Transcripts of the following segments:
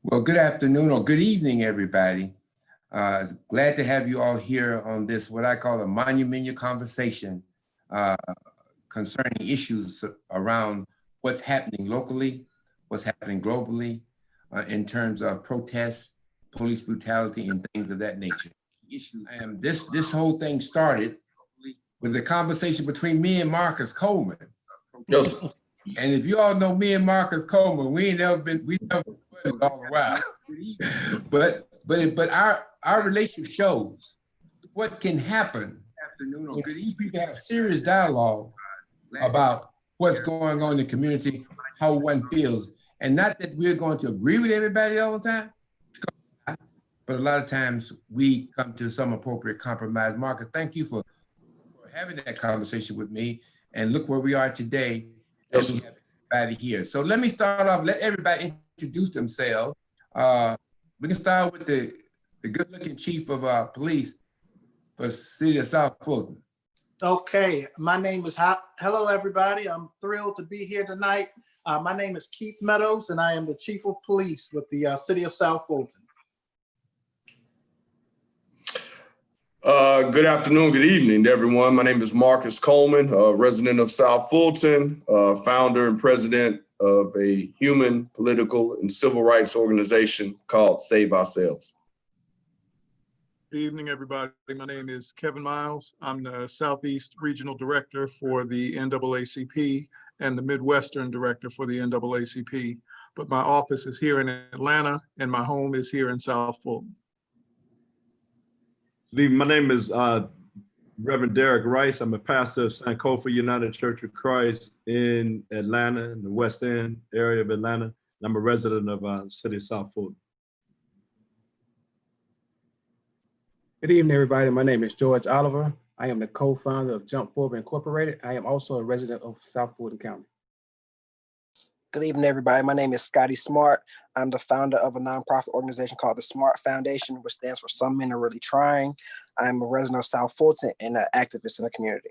Well, good afternoon or good evening, everybody. Glad to have you all here on this, what I call a monumental conversation uh, concerning issues around what's happening locally, what's happening globally in terms of protests, police brutality, and things of that nature. And this whole thing started with a conversation between me and Marcus Coleman. Yes. And if you all know me and Marcus Coleman, we never been all around. but our relationship shows what can happen when two people have serious dialogue about what's going on in the community, how one feels. And not that we're going to agree with everybody all the time, but a lot of times we come to some appropriate compromise. Marcus, thank you for having that conversation with me. And look where we are today. Yes. We have everybody here. So let me start off, let everybody introduce themselves. We can start with the good-looking chief of police for the city of South Fulton. Okay, my name is, hello everybody. I'm thrilled to be here tonight. My name is Keith Meadows and I am the chief of police with the city of South Fulton. Good afternoon, good evening to everyone. My name is Marcus Coleman, resident of South Fulton, founder and president of a human, political, and civil rights organization called Save Ourselves. Good evening, everybody. My name is Kevin Miles. I'm the Southeast Regional Director for the NAACP and the Midwestern Director for the NAACP. But my office is here in Atlanta and my home is here in South Fulton. My name is Reverend Derek Rice. I'm a pastor of Sankofa United Church of Christ in Atlanta, in the West End area of Atlanta. And I'm a resident of the city of South Fulton. Good evening, everybody. My name is George Oliver. I am the co-founder of Jump Forward Incorporated. I am also a resident of South Fulton County. Good evening, everybody. My name is Scotty Smart. I'm the founder of a nonprofit organization called the Smart Foundation, which stands for Some Men Are Really Trying. I'm a resident of South Fulton and an activist in the community.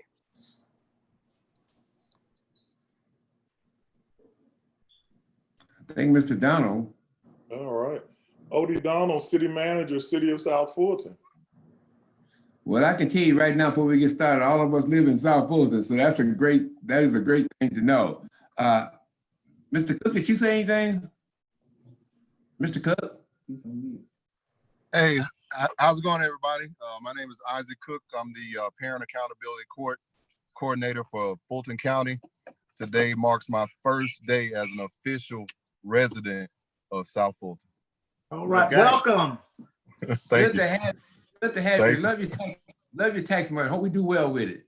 I think Mr. Donald. All right. Odie Donald, city manager, city of South Fulton. Well, I can tell you right now before we get started, all of us live in South Fulton, so that is a great thing to know. Mr. Cook, did you say anything? Mr. Cook? Hey, how's it going, everybody? My name is Isaac Cook. I'm the Parent Accountability Court Coordinator for Fulton County. Today marks my first day as an official resident of South Fulton. All right, Okay. welcome. Thank you. Good to have you. Thank Love your tax money. Hope we do well with it.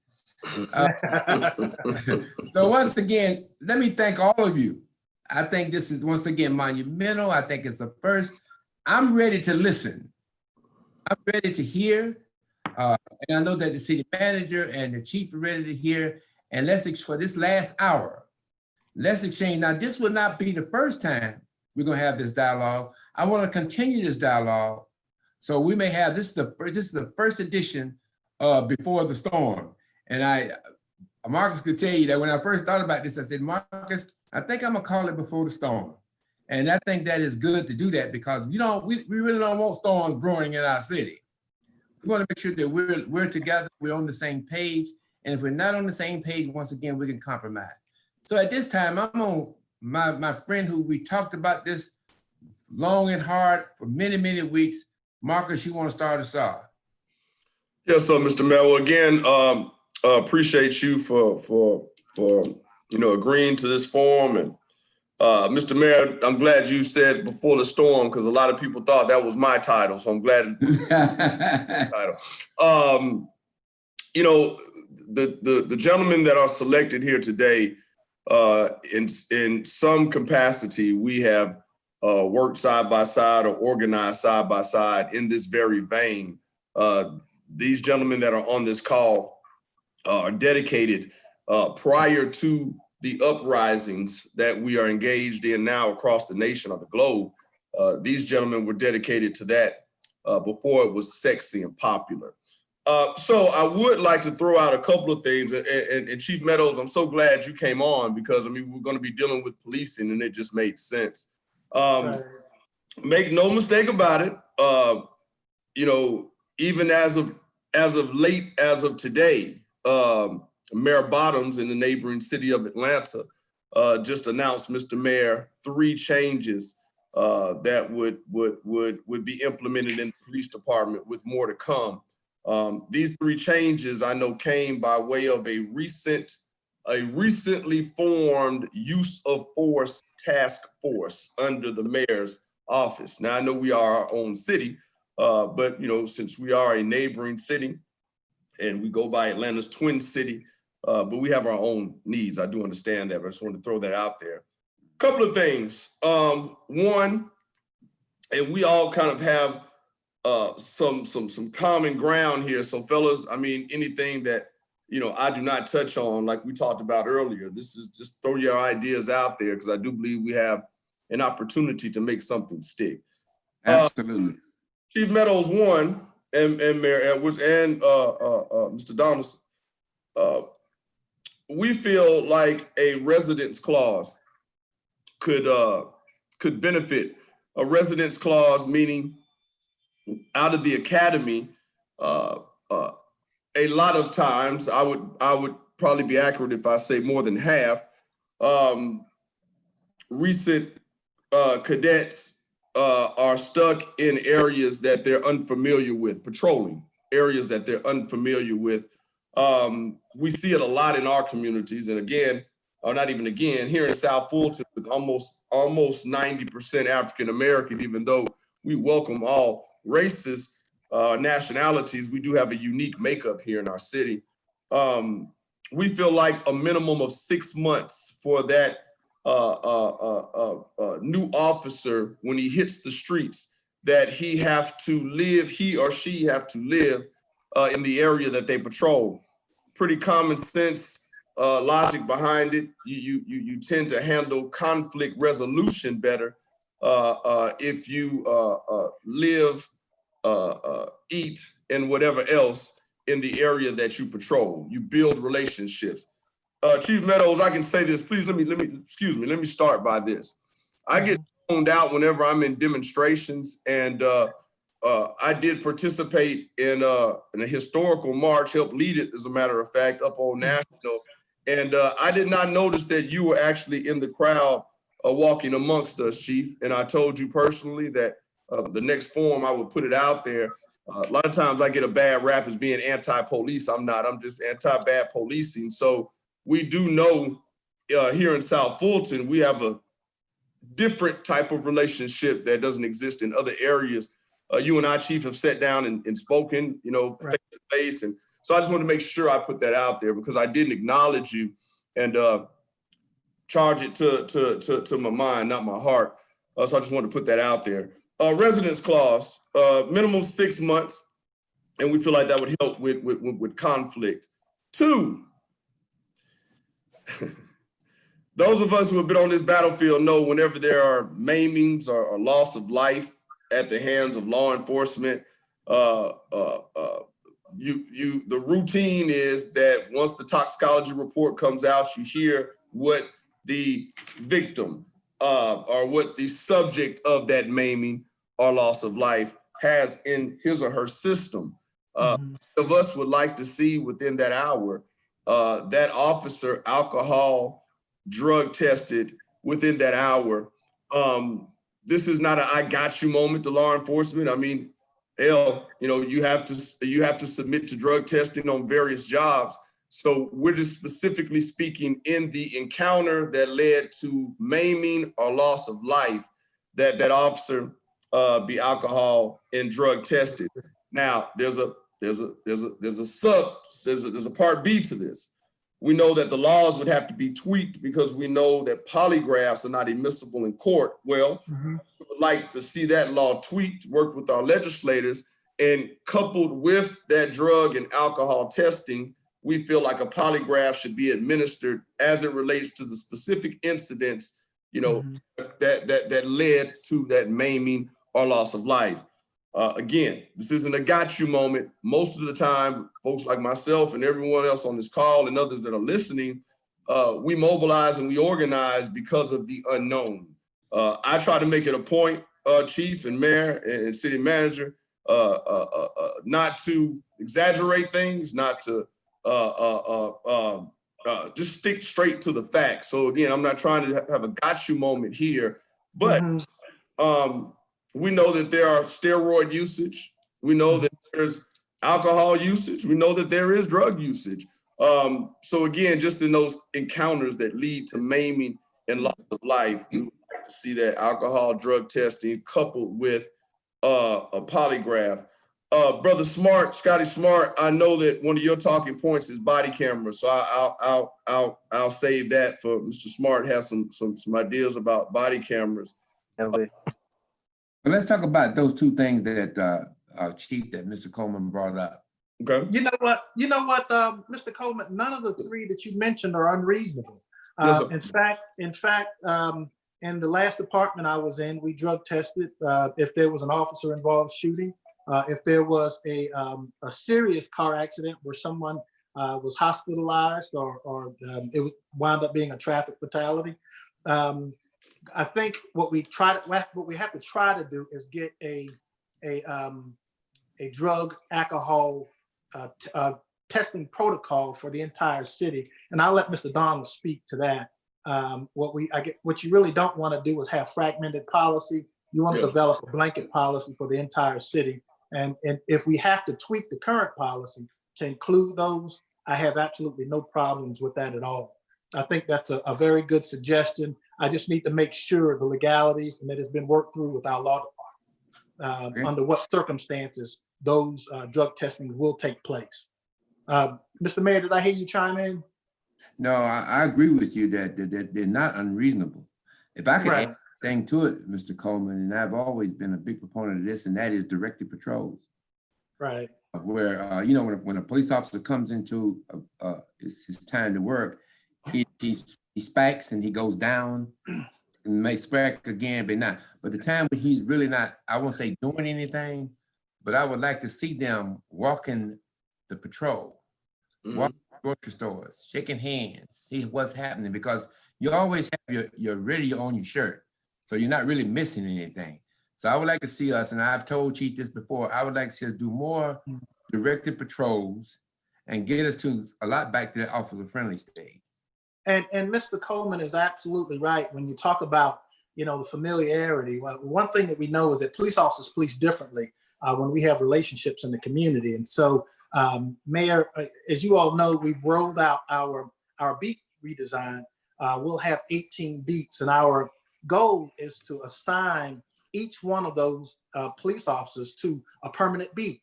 So once again, let me thank all of you. I think this is once again monumental. I think it's a first. I'm ready to listen. I'm ready to hear. And I know that the city manager and the chief are ready to hear. And for this last hour, let's exchange. Now, this will not be the first time we're going to have this dialogue. I want to continue this dialogue. So we may have, this is the first edition Before the Storm. And Marcus could tell you that when I first thought about this, I said, Marcus, I think I'm gonna call it Before the Storm. And I think that is good to do that because we really don't want storms brewing in our city. We want to make sure that we're together, we're on the same page. And if we're not on the same page, once again, we can compromise. So at this time, I'm on my friend who we talked about this long and hard for many, many weeks. Marcus, you want to start us off? Yes, so Mr. Mello, again, appreciate you for agreeing to this forum. And Mr. Mayor, I'm glad you said Before the Storm because a lot of people thought that was my title. So I'm glad it's title. The gentlemen that are selected here today, in some capacity, we have worked side by side or organized side by side in this very vein. These gentlemen that are on this call are dedicated prior to the uprisings that we are engaged in now across the nation or the globe. These gentlemen were dedicated to that before it was sexy and popular. So I would like to throw out a couple of things. And Chief Meadows, I'm so glad you came on because, I mean, we're going to be dealing with policing and it just made sense. Right. make no mistake about it. You know, even as of today, Mayor Bottoms in the neighboring city of Atlanta just announced, Mr. Mayor, 3 changes that would be implemented in the police department, with more to come. These 3 changes I know came by way of a recently formed use of force task force under the mayor's office. Now, I know we are our own city, but you know, since we are a neighboring city and we go by Atlanta's twin city, but we have our own needs. I do understand that, but I just wanted to throw that out there. Couple of things. One, and we all kind of have some common ground here. So fellas, I mean, anything that, you know, I do not touch on, like we talked about earlier, this is just throw your ideas out there, because I do believe we have an opportunity to make something stick. Absolutely. Chief Meadows, one, and Mayor Edwards and Mr. Donaldson, we feel like a residence clause could benefit. A residence clause meaning out of the academy, a lot of times, I would probably be accurate if I say more than half, recent cadets are stuck in areas that they're unfamiliar with, patrolling areas that they're unfamiliar with. We see it a lot in our communities, and again, or not even again, here in South Fulton, with almost 90% African American, even though we welcome all races, nationalities, we do have a unique makeup here in our city. We feel like a minimum of 6 months for that new officer, when he hits the streets, that he or she have to live in the area that they patrol. Pretty common sense logic behind it. You tend to handle conflict resolution better if you live, eat, and whatever else in the area that you patrol. You build relationships. Chief Meadows, I can say this, please let me start by this. I get zoned out whenever I'm in demonstrations, and I did participate in a historical march, helped lead it, as a matter of fact, up on National. And I did not notice that you were actually in the crowd walking amongst us, Chief. And I told you personally that the next forum I would put it out there. A lot of times I get a bad rap as being anti-police. I'm not, I'm just anti-bad policing. So we do know here in South Fulton, we have a different type of relationship that doesn't exist in other areas. You and I, Chief, have sat down and spoken, you know, face to face. And so I just want to make sure I put that out there, because I didn't acknowledge you and charge it to my mind, not my heart. So I just want to put that out there. Residence clause, minimum 6 months, and we feel like that would help with conflict. 2, those of us who have been on this battlefield know whenever there are maimings or loss of life at the hands of law enforcement, the routine is that once the toxicology report comes out, you hear what the victim or what the subject of that maiming or loss of life has in his or her system. Of us would like to see within that hour that officer alcohol drug tested within that hour. This is not a I got you moment to law enforcement. I mean, hell, you know, you have to submit to drug testing on various jobs. So we're just specifically speaking in the encounter that led to maiming or loss of life, that officer be alcohol and drug tested. Now there's a part B to this. We know that the laws would have to be tweaked because we know that polygraphs are not admissible in court. Well, we would like to see that law tweaked, work with our legislators, and coupled with that drug and alcohol testing, we feel like a polygraph should be administered as it relates to the specific incidents, you know, that led to that maiming or loss of life. Again, this isn't a got you moment. Most of the time, folks like myself and everyone else on this call and others that are listening, we mobilize and we organize because of the unknown. I try to make it a point Chief and Mayor and City Manager, not to exaggerate things, not to just stick straight to the facts. So again, I'm not trying to have a got you moment here, but we know that there are steroid usage. We know that there's alcohol usage. We know that there is drug usage. So again, just in those encounters that lead to maiming and loss of life, we would like to see that alcohol drug testing coupled with a polygraph. Brother Smart, Scotty Smart, I know that one of your talking points is body cameras, so I'll save that for Mr. Smart. Has some ideas about body cameras. But let's talk about those two things that Chief, that Mr. Coleman brought up. Okay. You know what, Mr. Coleman, none of the three that you mentioned are unreasonable. Yes, sir. In fact, in the last department I was in, we drug tested if there was an officer involved shooting, if there was a serious car accident where someone was hospitalized or it wound up being a traffic fatality. I think what we have to try to do is get a drug alcohol testing protocol for the entire city, and I'll let Mr. Donald speak to that. What you really don't want to do is have fragmented policy. You want to develop a blanket policy for the entire city, and if we have to tweak the current policy to include those, I have absolutely no problems with that at all. I think that's a very good suggestion. I just need to make sure the legalities and that it's been worked through with our law department, under what circumstances those drug testing will take place. Mr. Mayor, did I hear you chime in? No, I agree with you that they're not unreasonable. If I could add a thing to it, Mr. Coleman, and I've always been a big proponent of this, and that is directed patrols. Right. Where, you know, when a police officer comes into his time to work, he spikes and he goes down and may spike again, but not. But the time when he's really not, I won't say doing anything, but I would like to see them walking the patrol, walking grocery stores, shaking hands, see what's happening, because you always have your radio on your shirt. So you're not really missing anything. So I would like to see us, and I've told Chief this before, I would like to see us do more directed patrols and get us to a lot back to the officer-friendly stage. And Mr. Coleman is absolutely right. When you talk about, you know, the familiarity, well, one thing that we know is that police officers police differently when we have relationships in the community. And so, Mayor, as you all know, we've rolled out our beat redesign. We'll have 18 beats, and our goal is to assign each one of those police officers to a permanent beat.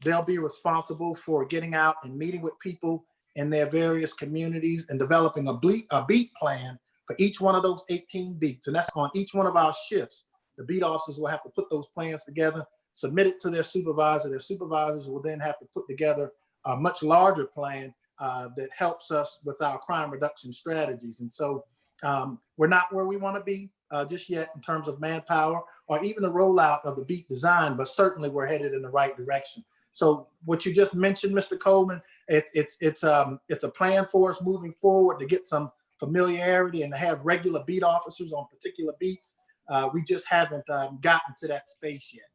They'll be responsible for getting out and meeting with people in their various communities and developing a beat plan for each one of those 18 beats. And that's on each one of our shifts. The beat officers will have to put those plans together, submit it to their supervisor. Their supervisors will then have to put together a much larger plan that helps us with our crime reduction strategies. And so we're not where we want to be just yet in terms of manpower or even the rollout of the beat design, but certainly we're headed in the right direction. So what you just mentioned, Mr. Coleman, it's a plan for us moving forward to get some familiarity and to have regular beat officers on particular beats. We just haven't gotten to that space yet.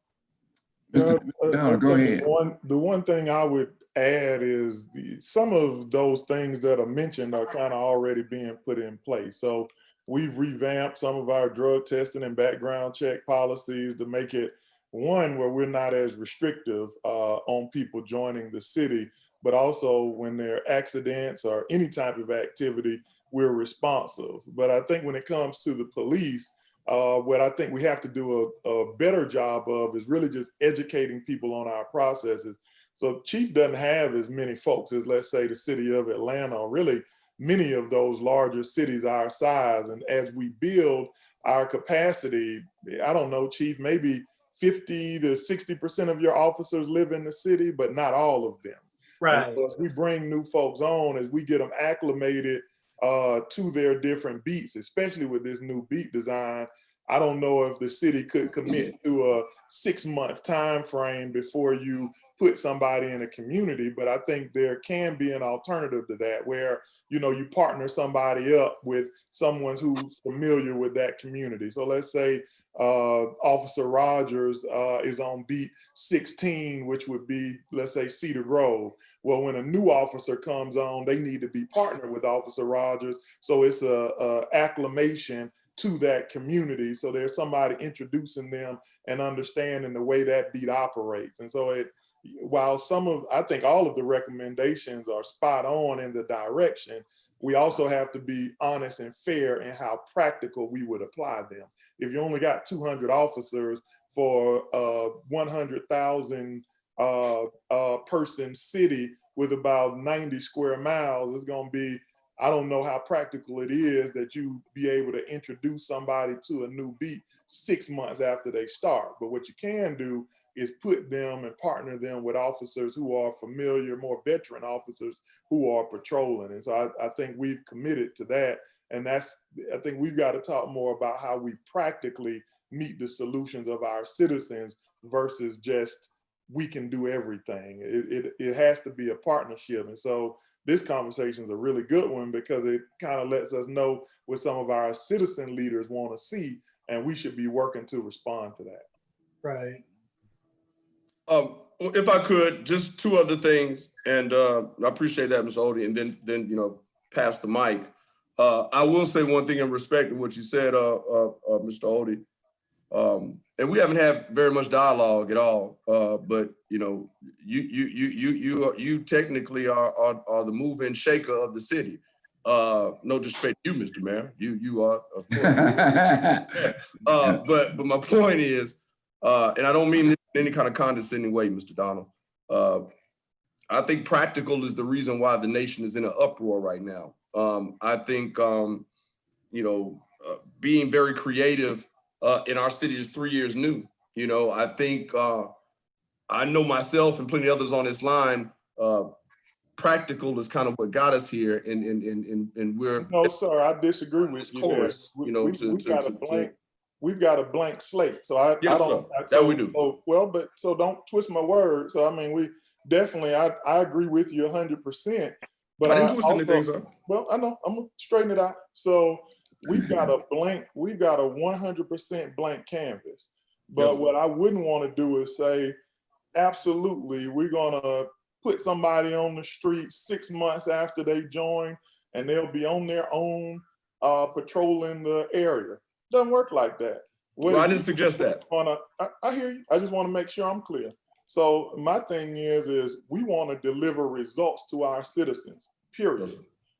Mr. Go ahead. The one thing I would add is some of those things that are mentioned are kind of already being put in place. So we've revamped some of our drug testing and background check policies to make it one where we're not as restrictive on people joining the city, but also when there are accidents or any type of activity, we're responsive. But I think when it comes to the police, what I think we have to do a better job of is really just educating people on our processes. So Chief doesn't have as many folks as, let's say, the city of Atlanta, or really many of those larger cities our size. And as we build our capacity, I don't know, Chief, maybe 50 to 60% of your officers live in the city, but not all of them. Right. So as we bring new folks on, as we get them acclimated to their different beats, especially with this new beat design, I don't know if the city could commit to a 6-month time frame before you put somebody in a community, but I think there can be an alternative to that where, you know, you partner somebody up with someone who's familiar with that community. So let's say Officer Rogers is on beat 16, which would be, let's say, Cedar Grove. Well, when a new officer comes on, they need to be partnered with Officer Rogers. So it's a acclimation to that community. So there's somebody introducing them and understanding the way that beat operates. And so while I think all of the recommendations are spot on in the direction, we also have to be honest and fair in how practical we would apply them. If you only got 200 officers for a 100,000 person city with about 90 square miles, it's going to be, I don't know how practical it is that you be able to introduce somebody to a new beat 6 months after they start. But what you can do is put them and partner them with officers who are familiar, more veteran officers who are patrolling. And so I think we've committed to that. And I think we've got to talk more about how we practically meet the solutions of our citizens versus just, we can do everything. It has to be a partnership. And so this conversation is a really good one because it kind of lets us know what some of our citizen leaders want to see, and we should be working to respond to that. Right. If I could, just two other things, and I appreciate that, Ms. Odie, and then you know, pass the mic. I will say one thing in respect to what you said, Mr. Odie, and we haven't had very much dialogue at all. But you know, you technically are the mover and shaker of the city. No disrespect to you, Mr. Mayor. You are, of course. But my point is, and I don't mean this in any kind of condescending way, Mr. Donald. I think practical is the reason why the nation is in an uproar right now. I think you know, being very creative in our city is 3 years new. You know, I think I know myself and plenty of others on this line, practical is kind of what got us here, and we're— No, sir, I disagree with you. Course, you know, we've got a blank slate. So I yes, don't— that we do. So don't twist my words. So I mean, we definitely, I agree with you 100%. But I didn't twist anything, sir. Well, I know, I'm gonna straighten it out. So we've got a 100% blank canvas. But Yes, what I wouldn't want to do is say, absolutely, we're gonna put somebody on the street 6 months after they join, and they'll be on their own patrolling the area. Doesn't work like that. Well, I didn't suggest that. I hear you. I just want to make sure I'm clear. So my thing is we want to deliver results to our citizens, period. Yes,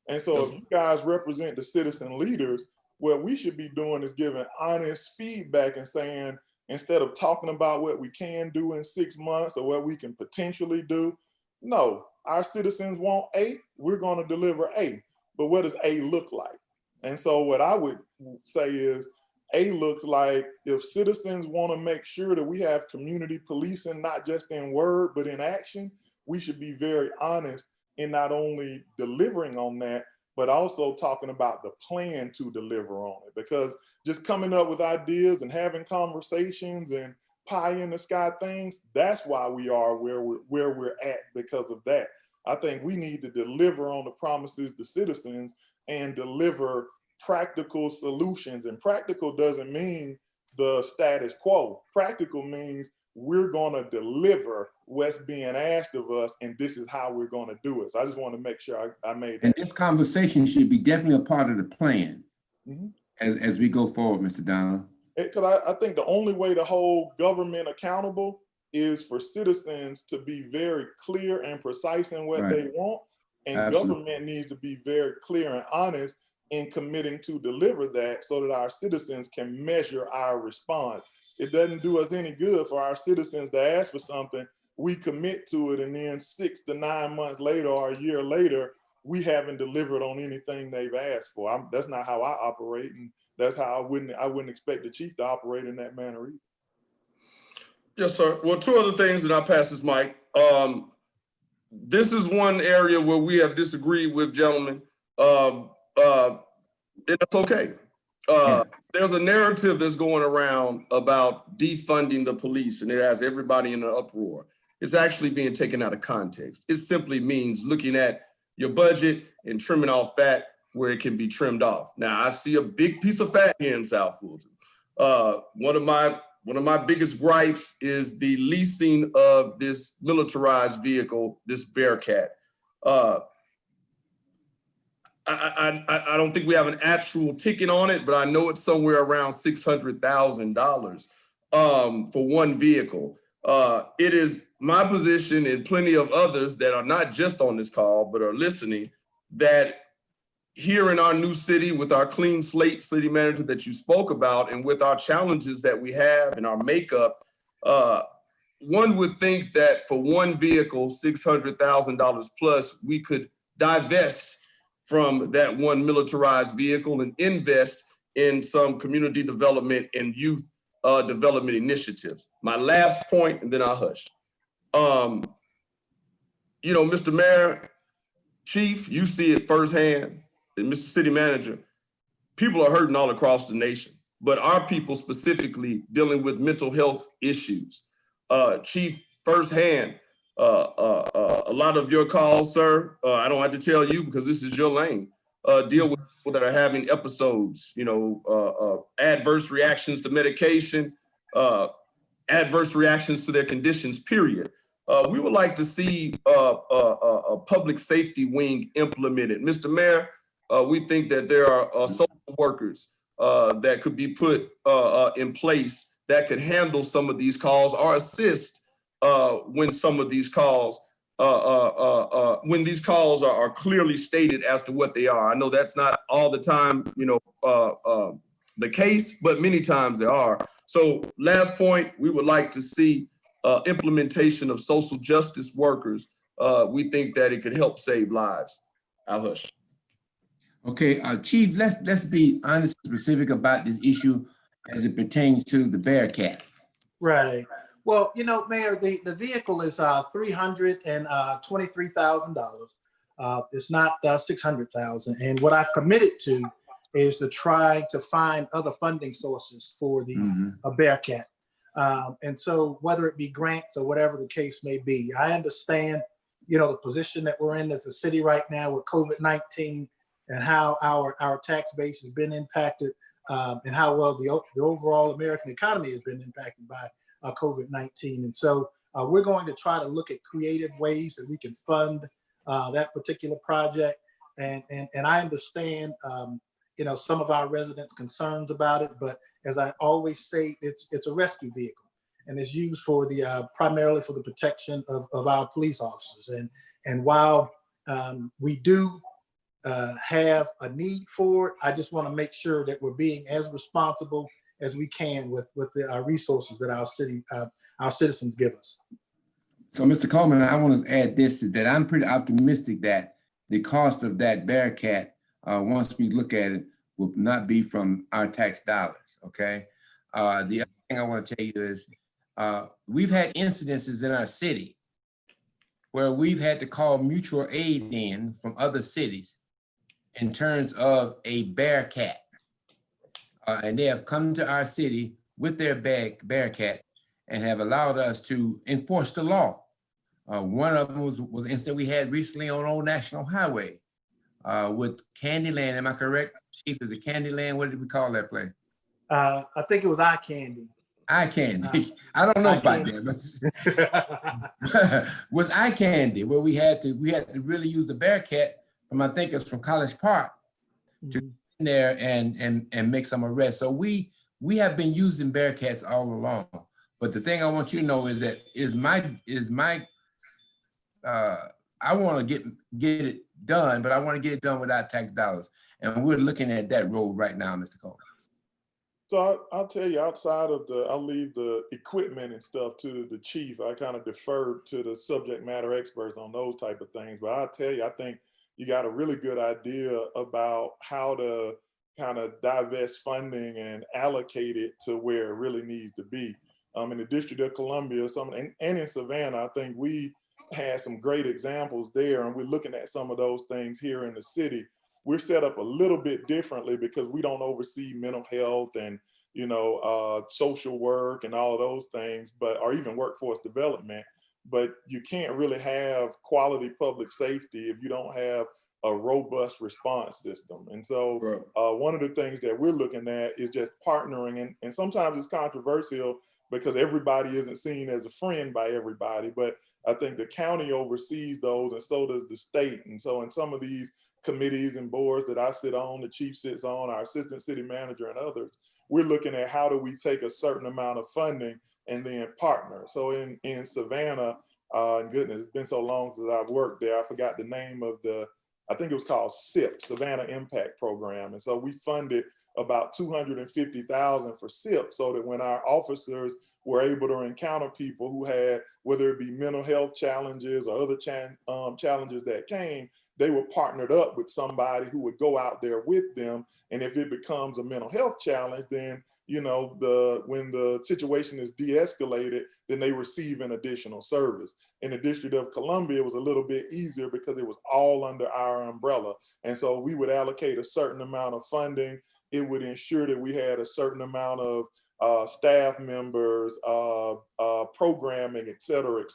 and so yes, if you guys represent the citizen leaders, what we should be doing is giving honest feedback and saying, instead of talking about what we can do in 6 months or what we can potentially do, no, our citizens want A, we're going to deliver A. But what does A look like? And so what I would say is, A looks like, if citizens want to make sure that we have community policing, not just in word, but in action, we should be very honest in not only delivering on that, but also talking about the plan to deliver on it. Because just coming up with ideas and having conversations and pie in the sky things, that's why we are where we're at because of that. I think we need to deliver on the promises to citizens and deliver practical solutions. And practical doesn't mean the status quo. Practical means we're gonna deliver what's being asked of us, and this is how we're gonna do it. So I just want to make sure I made that. And this conversation should be definitely a part of the plan as we go forward, Mr. Donald. Because I think the only way to hold government accountable is for citizens to be very clear and precise in what they want. And government needs to be very clear and honest in committing to deliver that so that our citizens can measure our response. It doesn't do us any good for our citizens to ask for something, we commit to it, and then 6 to 9 months later or a year later, we haven't delivered on anything they've asked for. That's not how I operate, and that's how I wouldn't expect the chief to operate in that manner either. Yes, sir. Well, two other things, and I'll pass this mic. This is one area where we have disagreed with, gentlemen. And that's okay. There's a narrative that's going around about defunding the police, and it has everybody in an uproar. It's actually being taken out of context. It simply means looking at your budget and trimming off fat where it can be trimmed off. Now, I see a big piece of fat here in South Fulton. One of my biggest gripes is the leasing of this militarized vehicle, this Bearcat. I don't think we have an actual ticket on it, but I know it's somewhere around $600,000 for one vehicle. It is my position and plenty of others that are not just on this call, but are listening, that here in our new city with our clean slate city manager that you spoke about, and with our challenges that we have in our makeup, one would think that for one vehicle, $600,000 plus, we could divest from that one militarized vehicle and invest in some community development and youth development initiatives. My last point, and then I'll hush. Mr. Mayor, Chief, you see it firsthand, and Mr. City Manager, people are hurting all across the nation, but our people specifically dealing with mental health issues. Chief, firsthand, a lot of your calls, sir, I don't have to tell you because this is your lane, deal with people that are having episodes, adverse reactions to medication, adverse reactions to their conditions, period. We would like to see a public safety wing implemented. Mr. Mayor, we think that there are social workers that could be put in place that could handle some of these calls or assist when some of these calls, when these calls are clearly stated as to what they are. I know that's not all the time, the case, but many times there are. So last point, we would like to see implementation of social justice workers. We think that it could help save lives. I'll hush. Okay, Chief, let's be honest and specific about this issue as it pertains to the Bearcat. Right. Well, Mayor, the vehicle is $323,000. It's not $600,000. And what I've committed to is to try to find other funding sources for the Bearcat. And so whether it be grants or whatever the case may be, I understand, the position that we're in as a city right now with COVID-19 and how our tax base has been impacted and how well the overall American economy has been impacted by COVID-19. And so we're going to try to look at creative ways that we can fund that particular project. And I understand, some of our residents' concerns about it, but as I always say, it's a rescue vehicle and it's used for primarily for the protection of our police officers. And while we do have a need for it, I just want to make sure that we're being as responsible as we can with the resources that our citizens give us. So, Mr. Coleman, I want to add this, is that I'm pretty optimistic that the cost of that Bearcat, once we look at it, will not be from our tax dollars, okay? The other thing I want to tell you is we've had incidences in our city where we've had to call mutual aid in from other cities in terms of a Bearcat. And they have come to our city with their Bearcat and have allowed us to enforce the law. One of them was an incident we had recently on Old National Highway with Candyland. Am I correct, Chief? Is it Candyland? What did we call that place? I think it was Eye Candy. Eye Candy. I don't know about that, but was Eye Candy where we had to really use the Bearcat from, I think it's from College Park, to in there and make some arrests. So we have been using Bearcats all along. But the thing I want you to know is that I want to get it done, but I want to get it done without tax dollars. And we're looking at that road right now, Mr. Cole. So I'll tell you, outside of I'll leave the equipment and stuff to the chief. I kind of defer to the subject matter experts on those type of things. But I'll tell you, I think you got a really good idea about how to kind of divest funding and allocate it to where it really needs to be. In the District of Columbia, and in Savannah, I think we had some great examples there, and we're looking at some of those things here in the city. we're set up a little bit differently because we don't oversee mental health and, social work and all of those things, or even workforce development. But you can't really have quality public safety if you don't have a robust response system. And so one of the things that we're looking at is just partnering, and sometimes it's controversial because everybody isn't seen as a friend by everybody, but I think the county oversees those and so does the state. And so in some of these committees and boards that I sit on, the chief sits on, our assistant city manager and others, we're looking at how do we take a certain amount of funding and then partner. So in Savannah, and goodness, it's been so long since I've worked there, I forgot the name of I think it was called SIP, Savannah Impact Program. And so we funded about $250,000 for SIP so that when our officers were able to encounter people who had, whether it be mental health challenges or other challenges that came, they were partnered up with somebody who would go out there with them. And if it becomes a mental health challenge, then, when the situation is de-escalated, then they receive an additional service. In the District of Columbia, it was a little bit easier because it was all under our umbrella. And so we would allocate a certain amount of funding. It would ensure that we had a certain amount of staff members, programming, et cetera,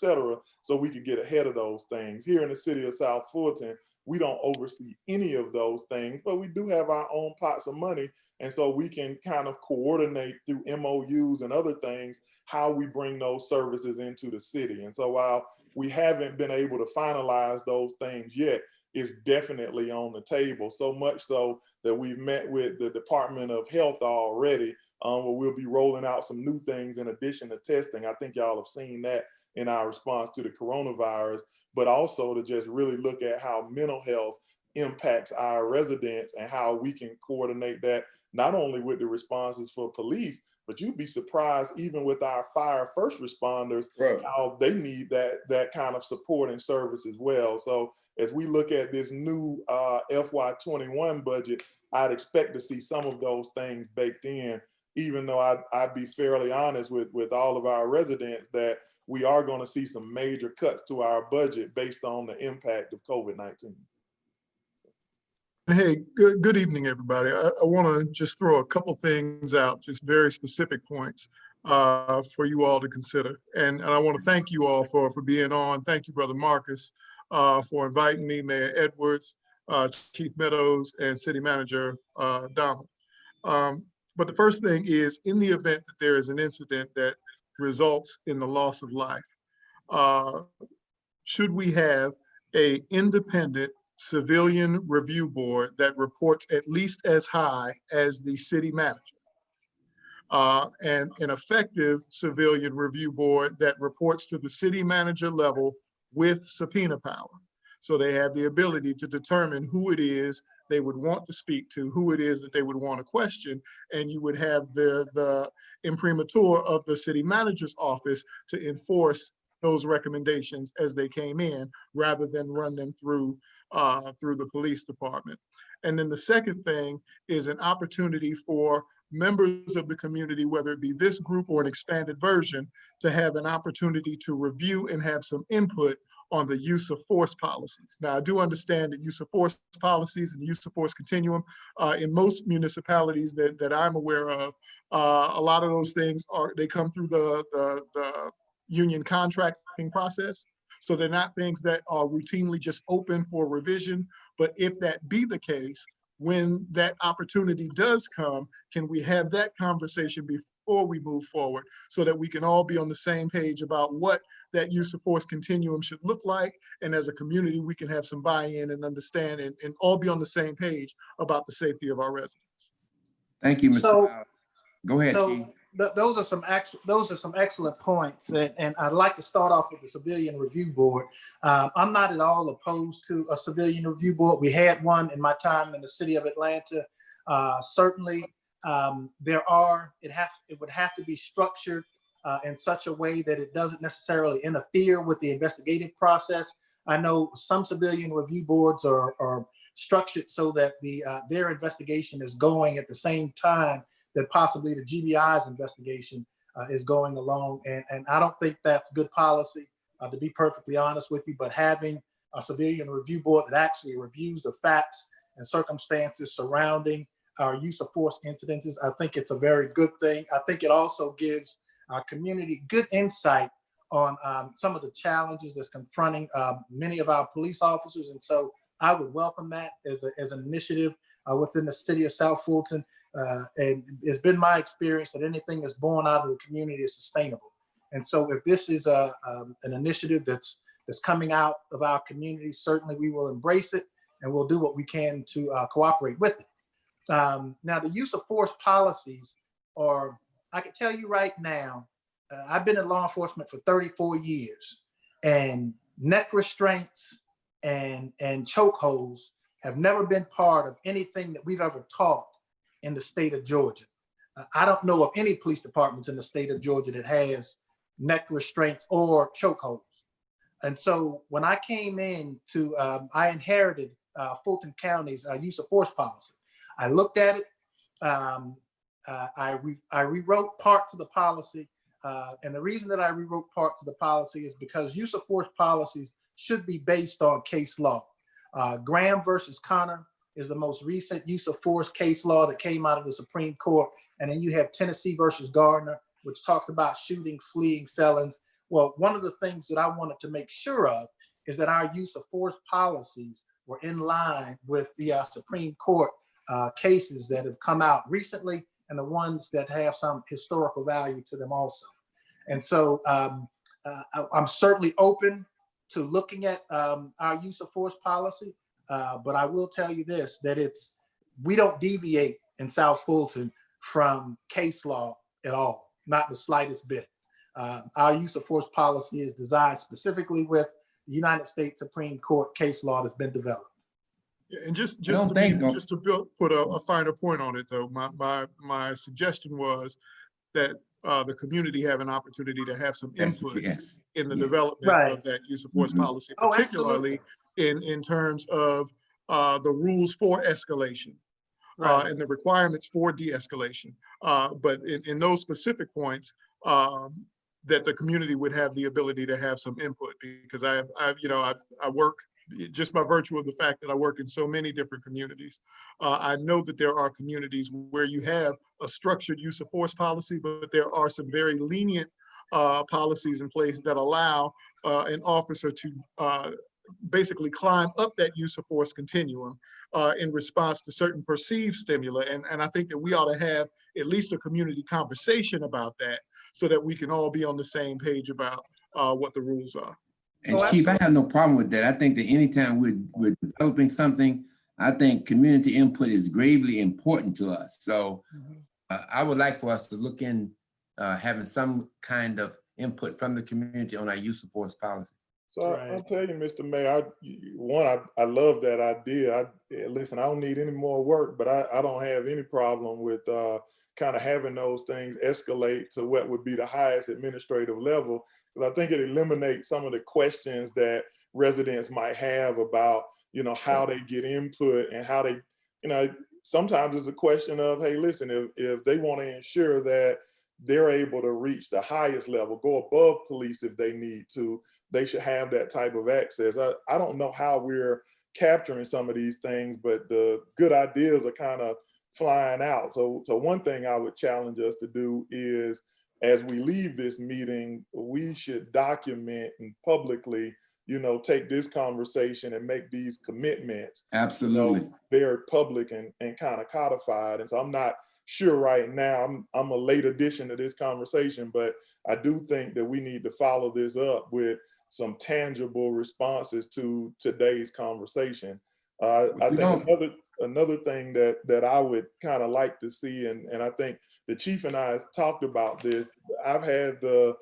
so we could get ahead of those things. Here in the city of South Fulton, we don't oversee any of those things, but we do have our own pots of money. And so we can kind of coordinate through MOUs and other things, how we bring those services into the city. And so while we haven't been able to finalize those things yet, it's definitely on the table. So much so that we've met with the Department of Health already, where we'll be rolling out some new things in addition to testing. I think y'all have seen that in our response to the coronavirus, but also to just really look at how mental health impacts our residents and how we can coordinate that, not only with the responses for police, but you'd be surprised even with our fire first responders, how they need that kind of support and service as well. So as we look at this new FY21 budget, I'd expect to see some of those things baked in, even though I'd be fairly honest with all of our residents that we are going to see some major cuts to our budget based on the impact of COVID-19. Hey, good evening, everybody. I want to just throw a couple things out, just very specific points for you all to consider. And I want to thank you all for being on. Thank you, Brother Marcus, for inviting me, Mayor Edwards, Chief Meadows, and City Manager Donald. But the first thing is, in the event that there is an incident that results in the loss of life, should we have an independent civilian review board that reports at least as high as the city manager, and an effective civilian review board that reports to the city manager level with subpoena power. So they have the ability to determine who it is they would want to speak to, who it is that they would want to question, and you would have the imprimatur of the city manager's office to enforce those recommendations as they came in, rather than run them through the police department. And then the second thing is an opportunity for members of the community, whether it be this group or an expanded version, to have an opportunity to review and have some input on the use of force policies. Now, I do understand that use of force policies and use of force continuum in most municipalities that I'm aware of, a lot of those things they come through the union contracting process. So they're not things that are routinely just open for revision. But if that be the case, when that opportunity does come, can we have that conversation before we move forward so that we can all be on the same page about what that use of force continuum should look like? And as a community, we can have some buy-in and understand and all be on the same page about the safety of our residents. Thank you, Mr. So- Miles. Go ahead, Chief. Those are some excellent points, and I'd like to start off with the Civilian Review Board. I'm not at all opposed to a Civilian Review Board. We had one in my time in the city of Atlanta. Certainly, it would have to be structured in such a way that it doesn't necessarily interfere with the investigative process. I know some Civilian Review Boards are structured so that their investigation is going at the same time that possibly the GBI's investigation is going along. And I don't think that's good policy, to be perfectly honest with you, but having a Civilian Review Board that actually reviews the facts and circumstances surrounding our use of force incidences. I think it's a very good thing. I think it also gives our community good insight on some of the challenges that's confronting many of our police officers. And so I would welcome that as an initiative within the city of South Fulton. And it's been my experience that anything that's born out of the community is sustainable. And so if this is an initiative that's coming out of our community, certainly we will embrace it and we'll do what we can to cooperate with it. Now, the use of force policies are, I can tell you right now, I've been in law enforcement for 34 years, and neck restraints and chokeholds have never been part of anything that we've ever taught in the state of Georgia. I don't know of any police departments in the state of Georgia that has neck restraints or chokeholds. And so when I came in to, I inherited Fulton County's use of force policy. I looked at it, I rewrote parts of the policy. And the reason that I rewrote parts of the policy is because use of force policies should be based on case law. Graham versus Connor is the most recent use of force case law that came out of the Supreme Court. And then you have Tennessee versus Gardner, which talks about shooting, fleeing felons. Well, one of the things that I wanted to make sure of is that our use of force policies were in line with the Supreme Court cases that have come out recently and the ones that have some historical value to them also. And so I'm certainly open to looking at our use of force policy, but I will tell you this, that we don't deviate in South Fulton from case law at all, not the slightest bit. Our use of force policy is designed specifically with the United States Supreme Court case law that's been developed. And just to put a finer point on it, though, my suggestion was that the community have an opportunity to have some input in the development of that use of force policy, particularly in terms of the rules for escalation and the requirements for de-escalation. But in those specific points, that the community would have the ability to have some input, because I work, just by virtue of the fact that I work in so many different communities. I know that there are communities where you have a structured use of force policy, but there are some very lenient policies in place that allow an officer to basically climb up that use of force continuum in response to certain perceived stimuli. And I think that we ought to have at least a community conversation about that so that we can all be on the same page about what the rules are. And Chief, I have no problem with that. I think that anytime we're developing something, I think community input is gravely important to us. So I would like for us to look in having some kind of input from the community on our use of force policy. So I'll tell you, Mr. Mayor, I love that idea. Listen, I don't need any more work, but I don't have any problem with kind of having those things escalate to what would be the highest administrative level. Because I think it eliminates some of the questions that residents might have about, how they get input and how they, sometimes it's a question of, hey, listen, if they want to ensure that they're able to reach the highest level, go above police if they need to, they should have that type of access. I don't know how we're capturing some of these things, but the good ideas are kind of flying out. So one thing I would challenge us to do is, as we leave this meeting, we should document and publicly, take this conversation and make these commitments. Absolutely. Very public and kind of codified. And so I'm not sure right now, I'm a late addition to this conversation, but I do think that we need to follow this up with some tangible responses to today's conversation. I think another thing that I would kind of like to see, and I think the chief and I talked about this, I've had the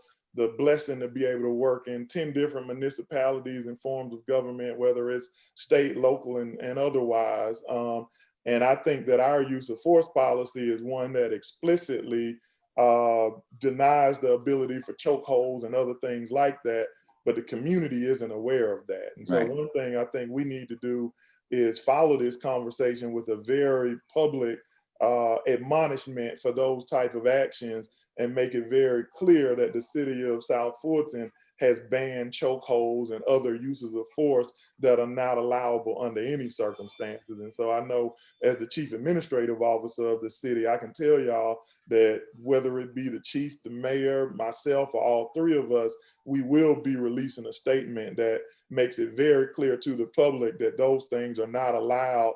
blessing to be able to work in 10 different municipalities and forms of government, whether it's state, local, and otherwise. And I think that our use of force policy is one that explicitly denies the ability for chokeholds and other things like that, but the community isn't aware of that. And so one thing I think we need to do is follow this conversation with a very public admonishment for those type of actions, and make it very clear that the city of South Fulton has banned chokeholds and other uses of force that are not allowable under any circumstances. And so I know as the chief administrative officer of the city, I can tell y'all that whether it be the chief, the mayor, myself, or all three of us, we will be releasing a statement that makes it very clear to the public that those things are not allowed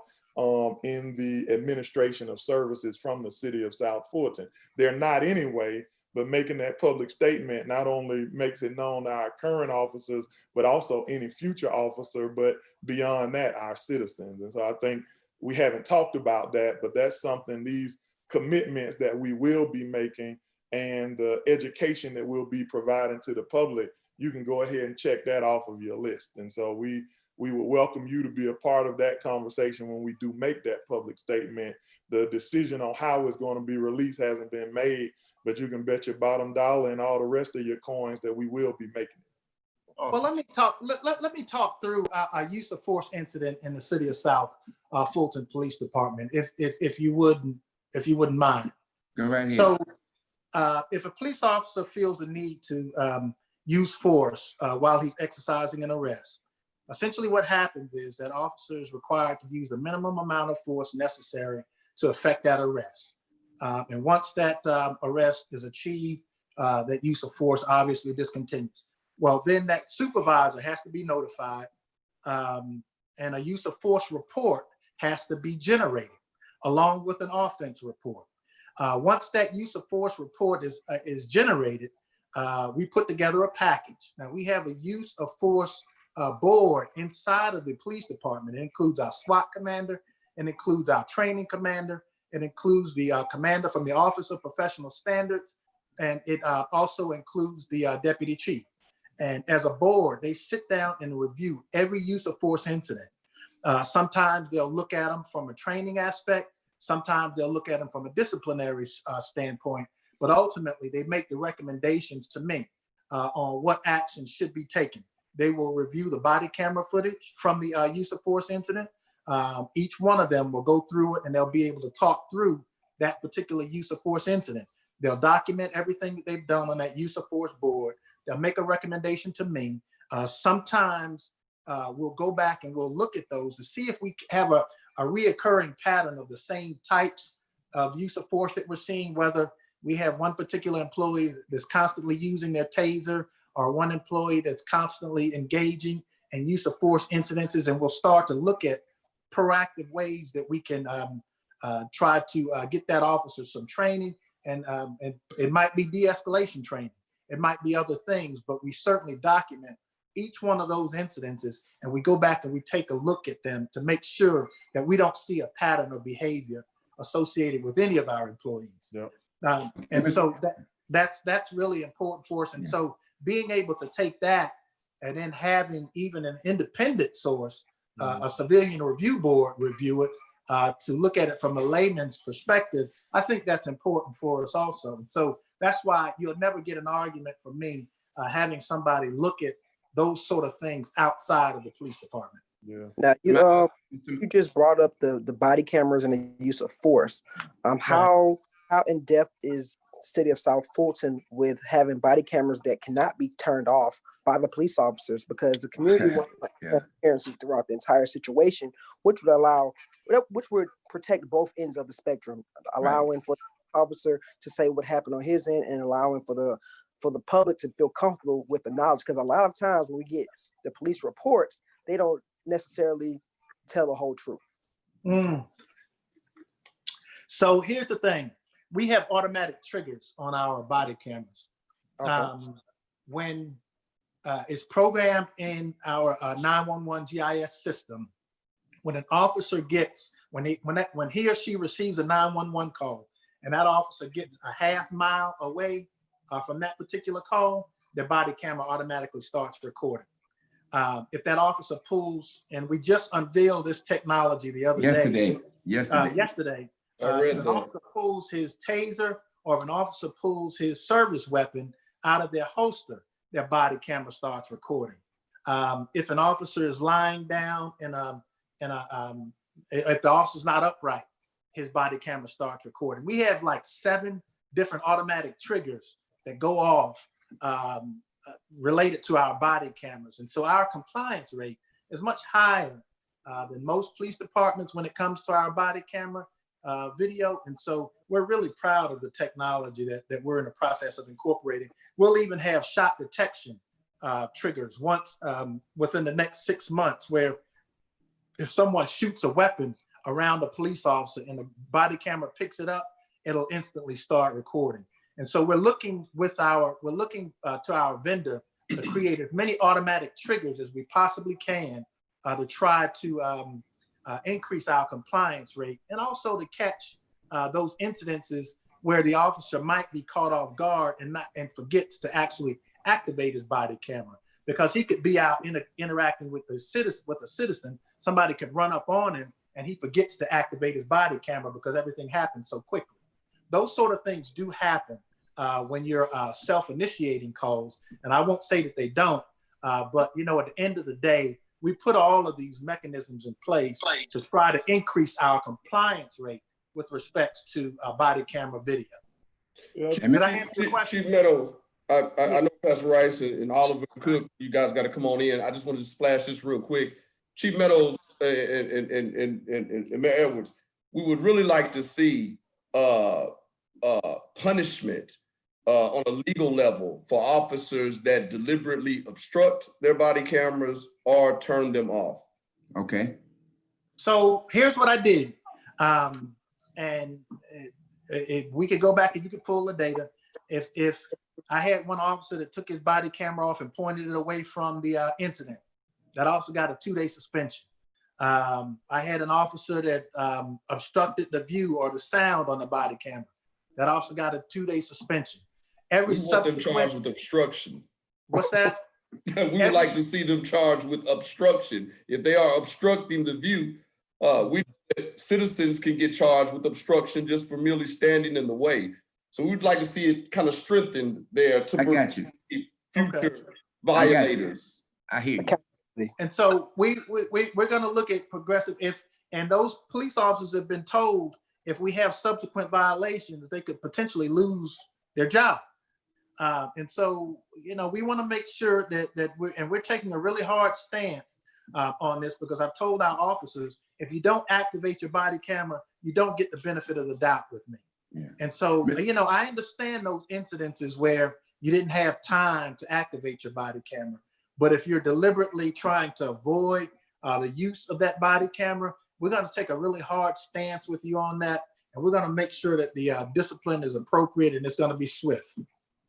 in the administration of services from the city of South Fulton. They're not anyway, but making that public statement not only makes it known to our current officers, but also any future officer, but beyond that, our citizens. And so I think we haven't talked about that, but that's something, these commitments that we will be making and the education that we'll be providing to the public, you can go ahead and check that off of your list. And so we would welcome you to be a part of that conversation when we do make that public statement. The decision on how it's going to be released hasn't been made, but you can bet your bottom dollar and all the rest of your coins that we will be making it. Awesome. Well, let me talk through a use of force incident in the city of South Fulton Police Department, if you wouldn't mind. Go right ahead. So, if a police officer feels the need to use force while he's exercising an arrest, essentially what happens is that officer is required to use the minimum amount of force necessary to effect that arrest. And once that arrest is achieved, that use of force obviously discontinues. Well, then that supervisor has to be notified, and a use of force report has to be generated along with an offense report. Once that use of force report is generated, we put together a package. Now we have a use of force board inside of the police department. It includes our SWAT commander, it includes our training commander, it includes the commander from the Office of Professional Standards, and it also includes the deputy chief. And as a board, they sit down and review every use of force incident. Sometimes they'll look at them from a training aspect. Sometimes they'll look at them from a disciplinary standpoint, but ultimately they make the recommendations to me on what action should be taken. They will review the body camera footage from the use of force incident. Each one of them will go through it and they'll be able to talk through that particular use of force incident. They'll document everything that they've done on that use of force board. They'll make a recommendation to me. Sometimes we'll go back and we'll look at those to see if we have a reoccurring pattern of the same types of use of force that we're seeing, whether we have one particular employee that's constantly using their taser or one employee that's constantly engaging in use of force incidences, and we'll start to look at proactive ways that we can try to get that officer some training, and it might be de-escalation training. It might be other things, but we certainly document each one of those incidences, and we go back and we take a look at them to make sure that we don't see a pattern of behavior associated with any of our employees. Yep. And so that's really important for us. And so being able to take that and then having even an independent source, a civilian review board review it, to look at it from a layman's perspective, I think that's important for us also. And so that's why you'll never get an argument from me having somebody look at those sort of things outside of the police department. Yeah. Now, you just brought up the body cameras and the use of force. How in depth is the city of South Fulton with having body cameras that cannot be turned off by the police officers, because the community wants transparency throughout the entire situation, which would protect both ends of the spectrum, allowing for the officer to say what happened on his end and allowing for the public to feel comfortable with the knowledge. Because a lot of times when we get the police reports, they don't necessarily tell the whole truth. So here's the thing. We have automatic triggers on our body cameras. Okay. When it's programmed in our 911 GIS system, when an officer gets, when he or she receives a 911 call, and that officer gets a half mile away from that particular call, their body camera automatically starts recording. If that officer pulls, and we just unveiled this technology the other day. Yesterday. If an officer pulls his taser or if an officer pulls his service weapon out of their holster, their body camera starts recording. If an officer is lying down if the officer's not upright, his body camera starts recording. We have like 7 different automatic triggers that go off related to our body cameras. And so our compliance rate is much higher than most police departments when it comes to our body camera video. And so we're really proud of the technology that we're in the process of incorporating. We'll even have shot detection triggers once within the next 6 months, where if someone shoots a weapon around a police officer and the body camera picks it up, it'll instantly start recording. And so we're looking to our vendor to create as many automatic triggers as we possibly can to try to increase our compliance rate, and also to catch those incidences where the officer might be caught off guard and forgets to actually activate his body camera, because he could be out interacting with the citizen. Somebody could run up on him and he forgets to activate his body camera because everything happens so quickly. Those sort of things do happen when you're self-initiating calls, and I won't say that they don't, but at the end of the day, we put all of these mechanisms in place to try to increase our compliance rate with respect to body camera video. Did I answer your question? Chief Meadows, I know Pastor Rice and Oliver Cook, you guys got to come on in. I just wanted to splash this real quick. Chief Meadows and Mayor Edwards, we would really like to see punishment on a legal level for officers that deliberately obstruct their body cameras or turn them off. Okay. So here's what I did. And if we could go back and you could pull the data. If I had one officer that took his body camera off and pointed it away from the incident, that officer got a 2-day suspension. I had an officer that obstructed the view or the sound on the body camera. That officer got a 2-day suspension. We want them charged with obstruction. What's that? We would like to see them charged with obstruction. If they are obstructing the view, citizens can get charged with obstruction just for merely standing in the way. So we'd like to see it kind of strengthened there to prevent future violators. I hear you. And so we're going to look at progressive. And those police officers have been told if we have subsequent violations, they could potentially lose their job. And so, we want to make sure that we're taking a really hard stance on this, because I've told our officers, if you don't activate your body camera, you don't get the benefit of the doubt with me. Yeah. And so, I understand those incidences where you didn't have time to activate your body camera. But if you're deliberately trying to avoid the use of that body camera, we're going to take a really hard stance with you on that. And we're going to make sure that the discipline is appropriate and it's going to be swift.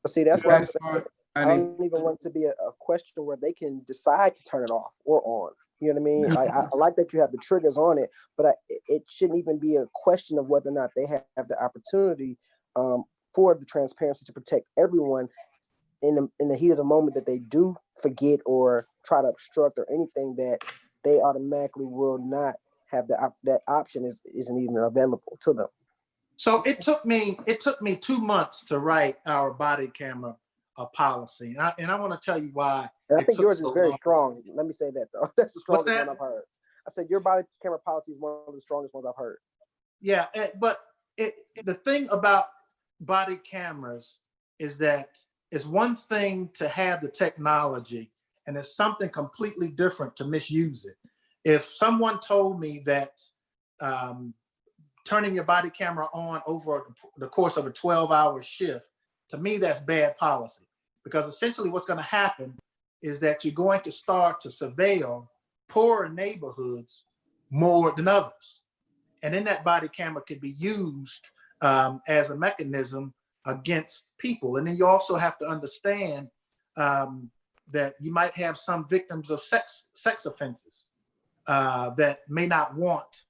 But see, that's what I'm saying. I don't even want it to be a question where they can decide to turn it off or on. You know what I mean? I like that you have the triggers on it, but it shouldn't even be a question of whether or not they have the opportunity for the transparency to protect everyone in the heat of the moment that they do forget or try to obstruct or anything, that they automatically will not have that option isn't even available to them. So it took me 2 months to write our body camera policy, and I want to tell you why. And I think yours is very strong. Let me say that though. That's the strongest one I've heard. I said your body camera policy is one of the strongest ones I've heard. Yeah, but the thing about body cameras is that it's one thing to have the technology, and it's something completely different to misuse it. If someone told me that turning your body camera on over the course of a 12-hour shift, to me, that's bad policy, because essentially what's going to happen is that you're going to start to surveil poorer neighborhoods more than others. And then that body camera could be used as a mechanism against people. And then you also have to understand that you might have some victims of sex offenses that may not want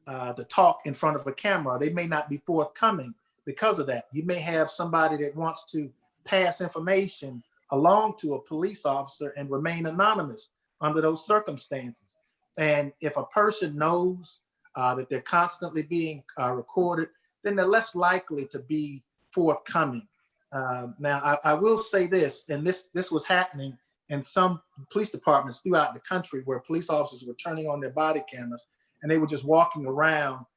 to talk in front of a camera. They may not be forthcoming because of that. You may have somebody that wants to pass information along to a police officer and remain anonymous under those circumstances. And if a person knows that they're constantly being recorded, then they're less likely to be forthcoming. Now, I will say this, and this was happening in some police departments throughout the country, where police officers were turning on their body cameras and they were just walking around.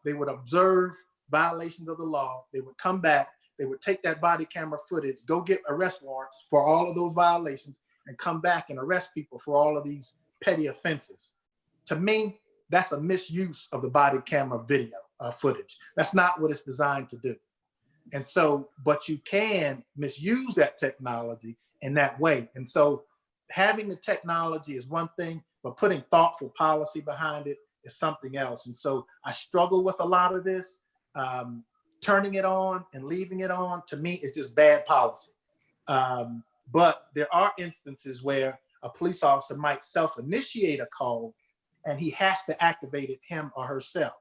They would observe violations of the law. They would come back, they would take that body camera footage, go get arrest warrants for all of those violations, and come back and arrest people for all of these petty offenses. To me, that's a misuse of the body camera video footage. That's not what it's designed to do. And so, but you can misuse that technology in that way. And so having the technology is one thing, but putting thoughtful policy behind it is something else. And so I struggle with a lot of this. Turning it on and leaving it on, to me, is just bad policy. But there are instances where a police officer might self-initiate a call and he has to activate it him or herself,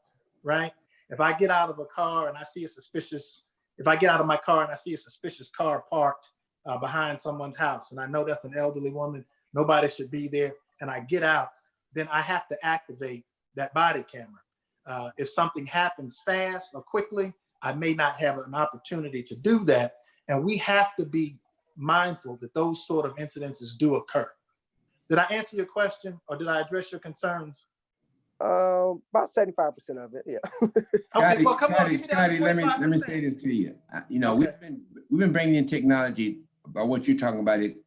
right? If I get out of a car and I see a suspicious, if I get out of my car and I see a suspicious car parked behind someone's house, and I know that's an elderly woman, nobody should be there, and I get out, then I have to activate that body camera. If something happens fast or quickly, I may not have an opportunity to do that. And we have to be mindful that those sort of incidences do occur. Did I answer your question, or did I address your concerns? About 75% of it, yeah. Okay, well, come on, give me that Scotty, let me 25%. say this to you. You know, Okay. we've been bringing in technology about what you're talking about it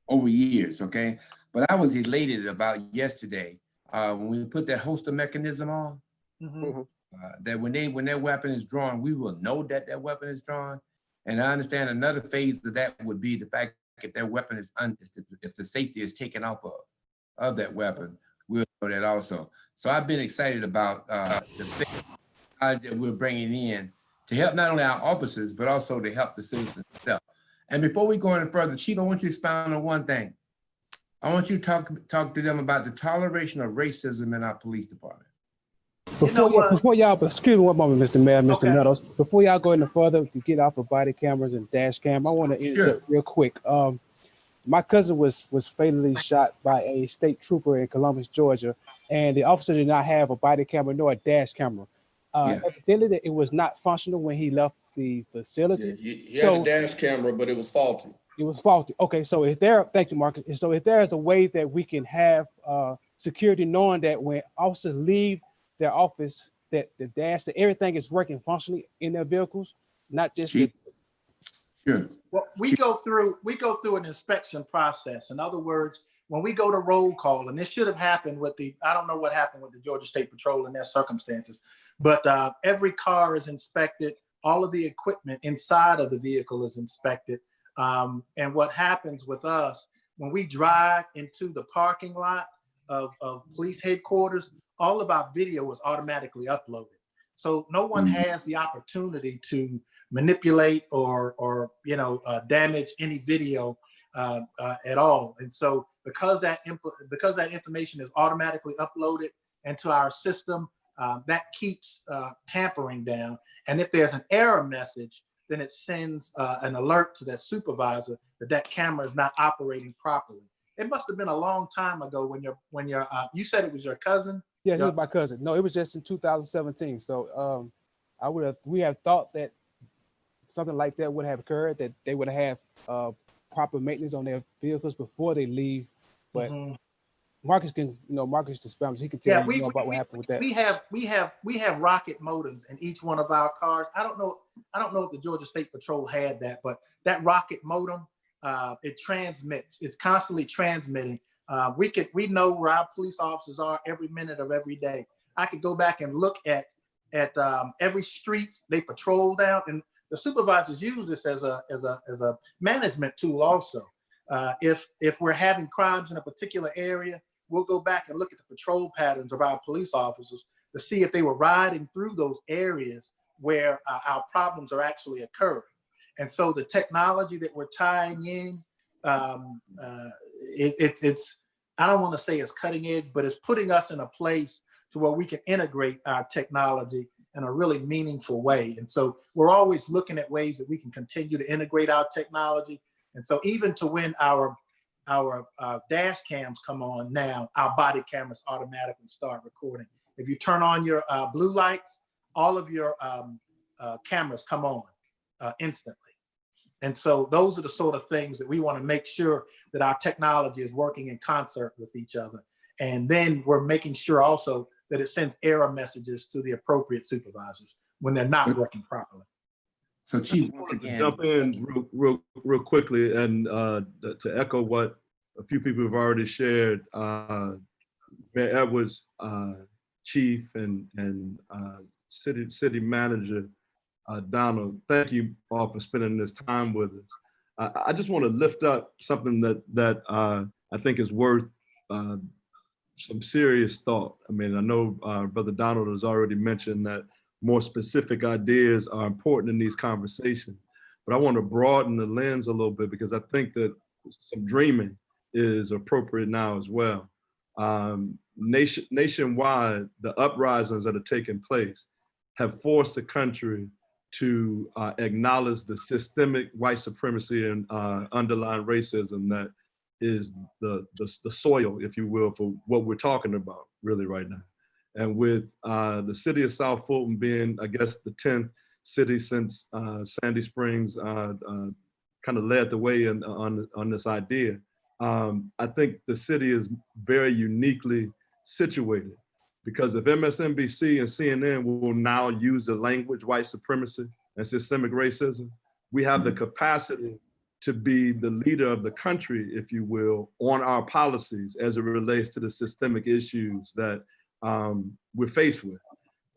over years, okay? But I was elated about yesterday when we put that holster mechanism on. Mhm. That when their weapon is drawn, we will know that that weapon is drawn. And I understand another phase of that would be the fact if their weapon is if the safety is taken off of that weapon, we'll know that also. So I've been excited about the thing that we're bringing in to help not only our officers, but also to help the citizens themselves. And before we go any further, Chief, I want you to expound on one thing. I want you to talk to them about the toleration of racism in our police department. Before y'all, excuse me one moment, Mr. Mayor, Mr. Okay. Meadows. Before y'all go any further to get off of body cameras and dash cam, I want to interject real quick. My cousin was fatally shot by a state trooper in Columbus, Georgia, and the officer did not have a body camera nor a dash camera. Evidently, it was not functional when he left the facility. He had a dash camera, but it was faulty. It was faulty. Okay, so is there, thank you, Marcus. So if there is a way that we can have security knowing that when officers leave their office, that the dash, that everything is working functionally in their vehicles, not just the, Sure. Well, we go through an inspection process. In other words, when we go to roll call, and this should have happened with I don't know what happened with the Georgia State Patrol in their circumstances, but every car is inspected. All of the equipment inside of the vehicle is inspected. And what happens with us, when we drive into the parking lot of police headquarters, all of our video is automatically uploaded. So no one has the opportunity to manipulate or damage any video at all. And so because that information is automatically uploaded into our system, that keeps tampering down. And if there's an error message, then it sends an alert to that supervisor that camera is not operating properly. It must have been a long time ago when you said it was your cousin. yes, it was my cousin. No, it was just in 2017. So we have thought that something like that would have occurred, that they would have proper maintenance on their vehicles before they leave. But Marcus Marcus the Spanish, he can tell you more about what happened with that. We have rocket modems in each one of our cars. I don't know if the Georgia State Patrol had that, but that rocket modem, it transmits. It's constantly transmitting. We know where our police officers are every minute of every day. I could go back and look at every street they patrol down, and the supervisors use this as a management tool also. If we're having crimes in a particular area, we'll go back and look at the patrol patterns of our police officers to see if they were riding through those areas where our problems are actually occurring. And so the technology that we're tying in, it's I don't want to say it's cutting edge, but it's putting us in a place to where we can integrate our technology in a really meaningful way. And so we're always looking at ways that we can continue to integrate our technology. And so even to when our dash cams come on now, our body cameras automatically start recording. If you turn on your blue lights, all of your cameras come on instantly. And so those are the sort of things that we want to make sure that our technology is working in concert with each other. And then we're making sure also that it sends error messages to the appropriate supervisors when they're not working properly. So Chief, once again, Jump in real quickly and to echo what a few people have already shared. Mayor Edwards, Chief, and City Manager Donald, thank you all for spending this time with us. I just want to lift up something that I think is worth some serious thought. I mean, I know Brother Donald has already mentioned that more specific ideas are important in these conversations, but I want to broaden the lens a little bit because I think that some dreaming is appropriate now as well. Nationwide, the uprisings that are taking place have forced the country to acknowledge the systemic white supremacy and underlying racism that is the soil, if you will, for what we're talking about really right now. And with the city of South Fulton being, I guess, the 10th city since Sandy Springs kind of led the way on this idea, I think the city is very uniquely situated because if MSNBC and CNN will now use the language white supremacy and systemic racism, we have the capacity to be the leader of the country, if you will, on our policies as it relates to the systemic issues that we're faced with.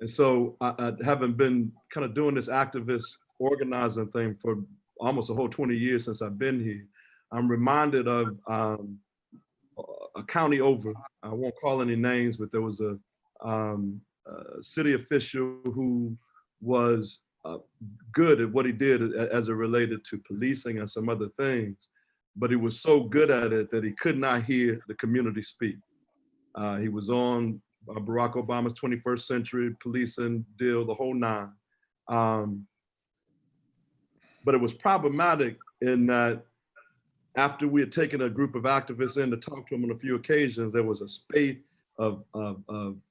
And so having been kind of doing this activist organizing thing for almost a whole 20 years since I've been here, I'm reminded of a county over, I won't call any names, but there was a city official who was good at what he did as it related to policing and some other things, but he was so good at it that he could not hear the community speak. He was on Barack Obama's 21st century policing deal, the whole nine. But it was problematic in that after we had taken a group of activists in to talk to him on a few occasions, there was a spate of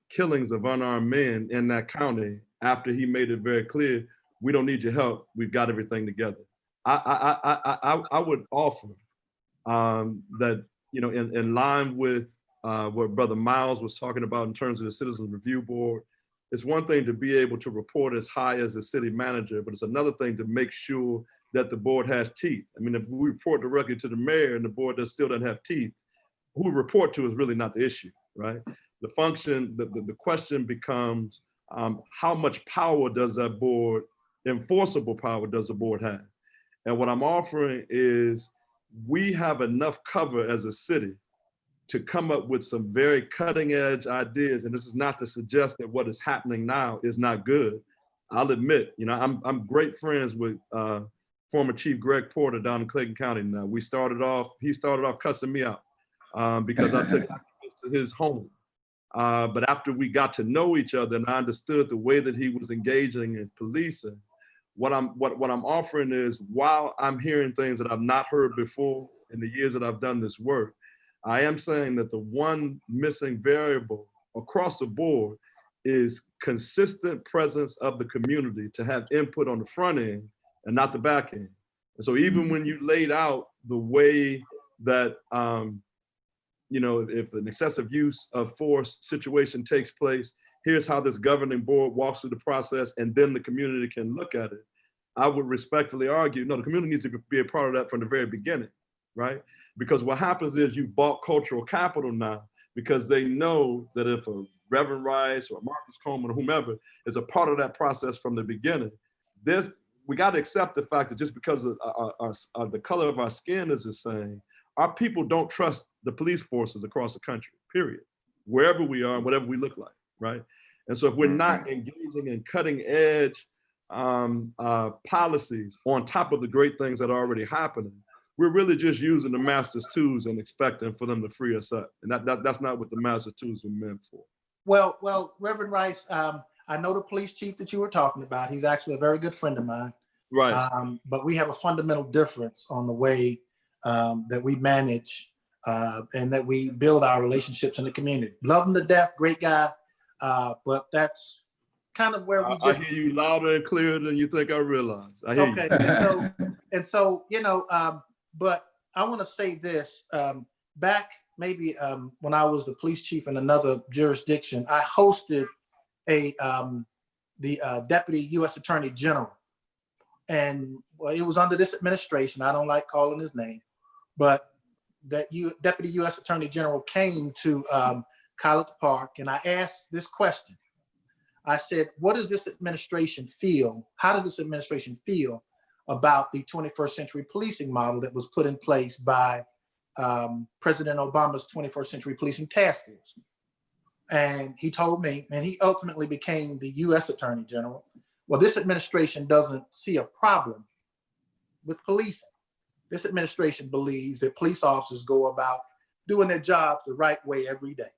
killings of unarmed men in that county after he made it very clear, we don't need your help, we've got everything together. I would offer that, you know, in line with what Brother Miles was talking about in terms of the Citizens Review Board, it's one thing to be able to report as high as the city manager, but it's another thing to make sure that the board has teeth. I mean, if we report directly to the mayor and the board still doesn't have teeth, who we report to is really not the issue, right? The function, the question becomes, how much power does that board, enforceable power does the board have? And what I'm offering is we have enough cover as a city to come up with some very cutting edge ideas. And this is not to suggest that what is happening now is not good. I'll admit, you know, I'm great friends with former Chief Greg Porter down in Clayton County now. He started off cussing me out because I took activists to his home. But after we got to know each other and I understood the way that he was engaging in policing, what I'm offering is, while I'm hearing things that I've not heard before in the years that I've done this work, I am saying that the one missing variable across the board is consistent presence of the community to have input on the front end and not the back end. And so even when you laid out the way that, you know, if an excessive use of force situation takes place, here's how this governing board walks through the process and then the community can look at it. I would respectfully argue, no, the community needs to be a part of that from the very beginning, right? Because what happens is you bought cultural capital now because they know that if a Reverend Rice or Marcus Coleman or whomever is a part of that process from the beginning, we got to accept the fact that just because of the color of our skin is the same, our people don't trust the police forces across the country, period, wherever we are and whatever we look like, right? And so if we're not engaging in cutting edge policies on top of the great things that are already happening, we're really just using the master's tools and expecting for them to free us up. And that's not what the master's tools were meant for. Well, Reverend Rice, I know the police chief that you were talking about. He's actually a very good friend of mine. Right. But we have a fundamental difference on the way that we manage and that we build our relationships in the community. Love him to death, great guy. But that's kind of where we I hear you louder and clearer than you think I realize. I hear you. Okay, and so, you know, but I want to say this, back maybe when I was the police chief in another jurisdiction, I hosted the Deputy U.S. Attorney General. and well, it was under this administration. I don't like calling his name, but that Deputy U.S. Attorney General came to College Park, and I asked this question. I said, what does this administration feel? How does this administration feel about the 21st century policing model that was put in place by President Obama's 21st century policing task force? And he told me, and he ultimately became the U.S. Attorney General, well, this administration doesn't see a problem with policing. This administration believes that police officers go about doing their jobs the right way every day.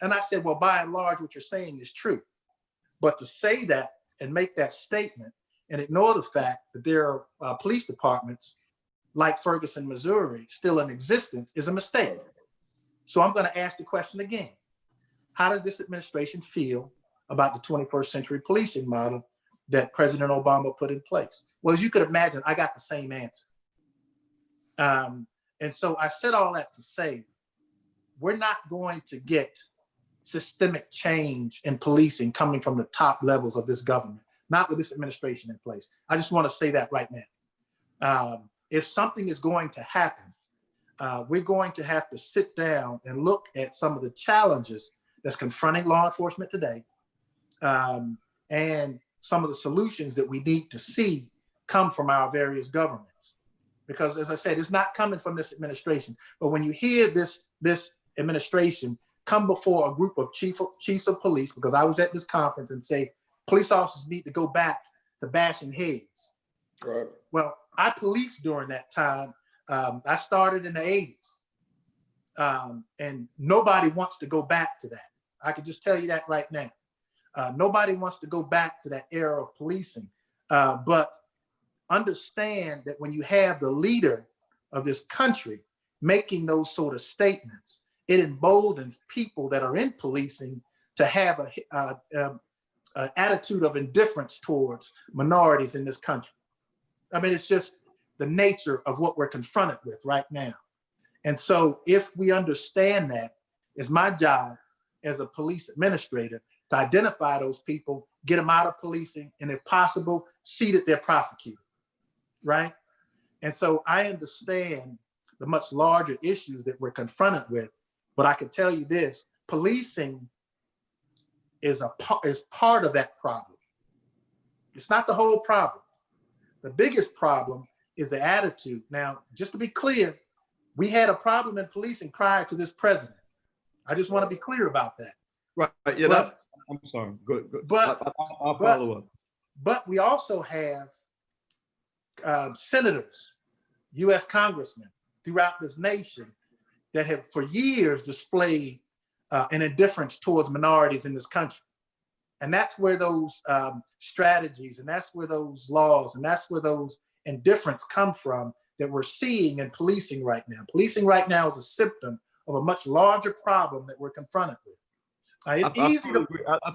And I said, well, by and large, what you're saying is true. But to say that and make that statement and ignore the fact that there are police departments like Ferguson, Missouri, still in existence is a mistake. So I'm going to ask the question again. How does this administration feel about the 21st century policing model that President Obama put in place? Well, as you could imagine, I got the same answer. And so I said all that to say, we're not going to get systemic change in policing coming from the top levels of this government, not with this administration in place. I just want to say that right now. If something is going to happen, we're going to have to sit down and look at some of the challenges that's confronting law enforcement today, and some of the solutions that we need to see come from our various governments. Because as I said, it's not coming from this administration, but when you hear this administration come before a group of chiefs of police, because I was at this conference, and say, police officers need to go back to bashing heads. Right. Well, I policed during that time. I started in the 80s, and nobody wants to go back to that. I can just tell you that right now. Nobody wants to go back to that era of policing, but understand that when you have the leader of this country making those sort of statements, it emboldens people that are in policing to have an attitude of indifference towards minorities in this country. I mean, it's just the nature of what we're confronted with right now. And so if we understand that, it's my job as a police administrator to identify those people, get them out of policing, and if possible, see that they're prosecuted, right? And so I understand the much larger issues that we're confronted with, but I can tell you this, policing is part of that problem. It's not the whole problem. The biggest problem is the attitude. Now, just to be clear, we had a problem in policing prior to this president. I just want to be clear about that. Right. Yeah. I'm sorry. Good. But I'll follow up. But we also have senators, U.S. congressmen throughout this nation that have for years displayed an indifference towards minorities in this country. And that's where those strategies, and that's where those laws, and that's where those indifference come from that we're seeing in policing right now. Policing right now is a symptom of a much larger problem that we're confronted with. I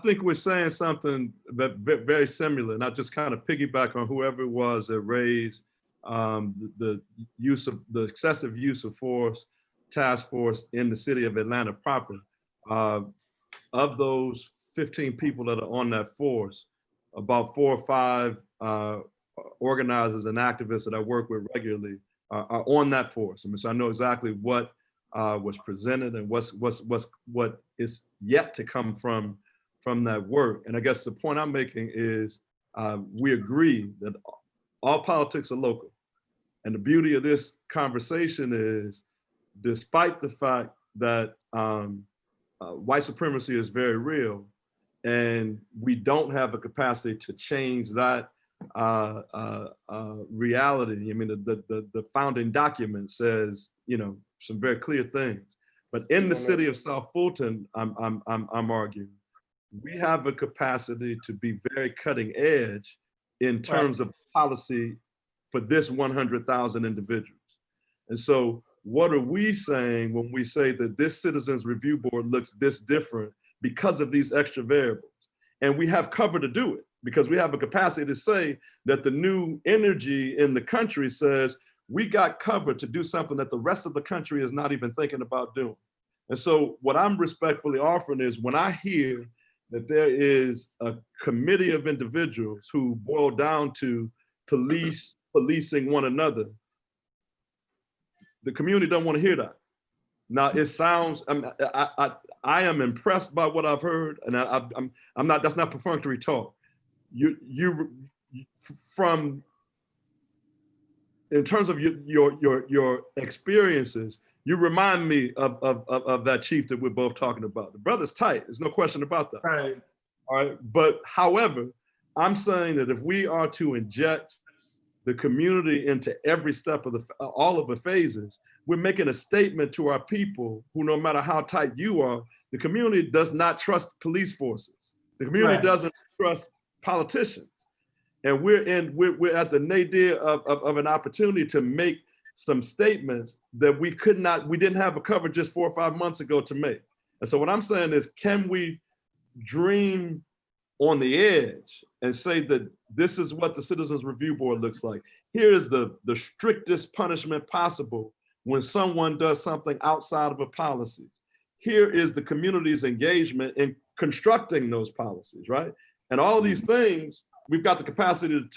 think we're saying something very similar, and I just kind of piggyback on whoever it was that raised the excessive use of force task force in the city of Atlanta proper. Of those 15 people that are on that force, about 4 or 5 organizers and activists that I work with regularly are on that force. I mean, so I know exactly what was presented and what is yet to come from that work. And I guess the point I'm making is we agree that all politics are local. And the beauty of this conversation is, despite the fact that white supremacy is very real, and we don't have a capacity to change that reality. I mean, the founding document says, some very clear things. But in the city of South Fulton, I'm arguing, we have a capacity to be very cutting edge in terms of policy for this 100,000 individuals. And so what are we saying when we say that this Citizens Review Board looks this different because of these extra variables? And we have cover to do it because we have a capacity to say that the new energy in the country says we got cover to do something that the rest of the country is not even thinking about doing. And so what I'm respectfully offering is, when I hear that there is a committee of individuals who boil down to policing one another. The community don't want to hear that. Now it sounds, I am impressed by what I've heard, and I'm not, that's not perfunctory talk. From, in terms of your experiences, you remind me of that chief that we're both talking about. The brother's tight, there's no question about that. Right. All right, but however, I'm saying that if we are to inject the community into every step of all of the phases, we're making a statement to our people who, no matter how tight you are, the community does not trust police forces. The community doesn't trust politicians. And we're at the nadir of an opportunity to make some statements that we didn't have a cover just 4 or 5 months ago to make. And so what I'm saying is, can we dream on the edge and say that this is what the Citizens Review Board looks like? Here is the strictest punishment possible when someone does something outside of a policy. Here is the community's engagement in constructing those policies, right? And all of these things, we've got the capacity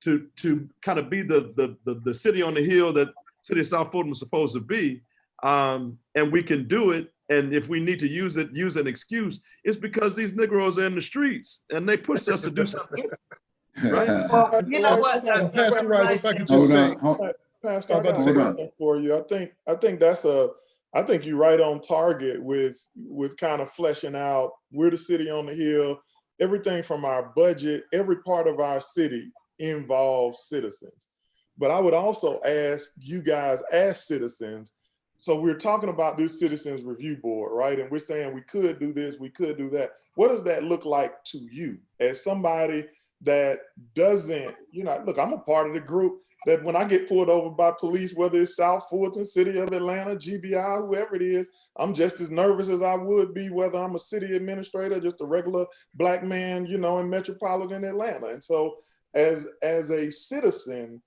to kind of be the city on the hill that City of South Fulton was supposed to be, and we can do it. And if we need to use an excuse, it's because these Negroes are in the streets and they pushed us to do something different, right? Well, you know what? Pastor Rice, if I could just say, Pastor, I got something for you. I think you're right on target with kind of fleshing out. We're the city on the hill. Everything from our budget, every part of our city involves citizens. But I would also ask you guys as citizens, so we're talking about this Citizens Review Board, right? And we're saying we could do this, we could do that. What does that look like to you as somebody that doesn't, look, I'm a part of the group that when I get pulled over by police, whether it's South Fulton, City of Atlanta, GBI, whoever it is, I'm just as nervous as I would be whether I'm a city administrator, just a regular Black man, in metropolitan Atlanta. And so as a citizen,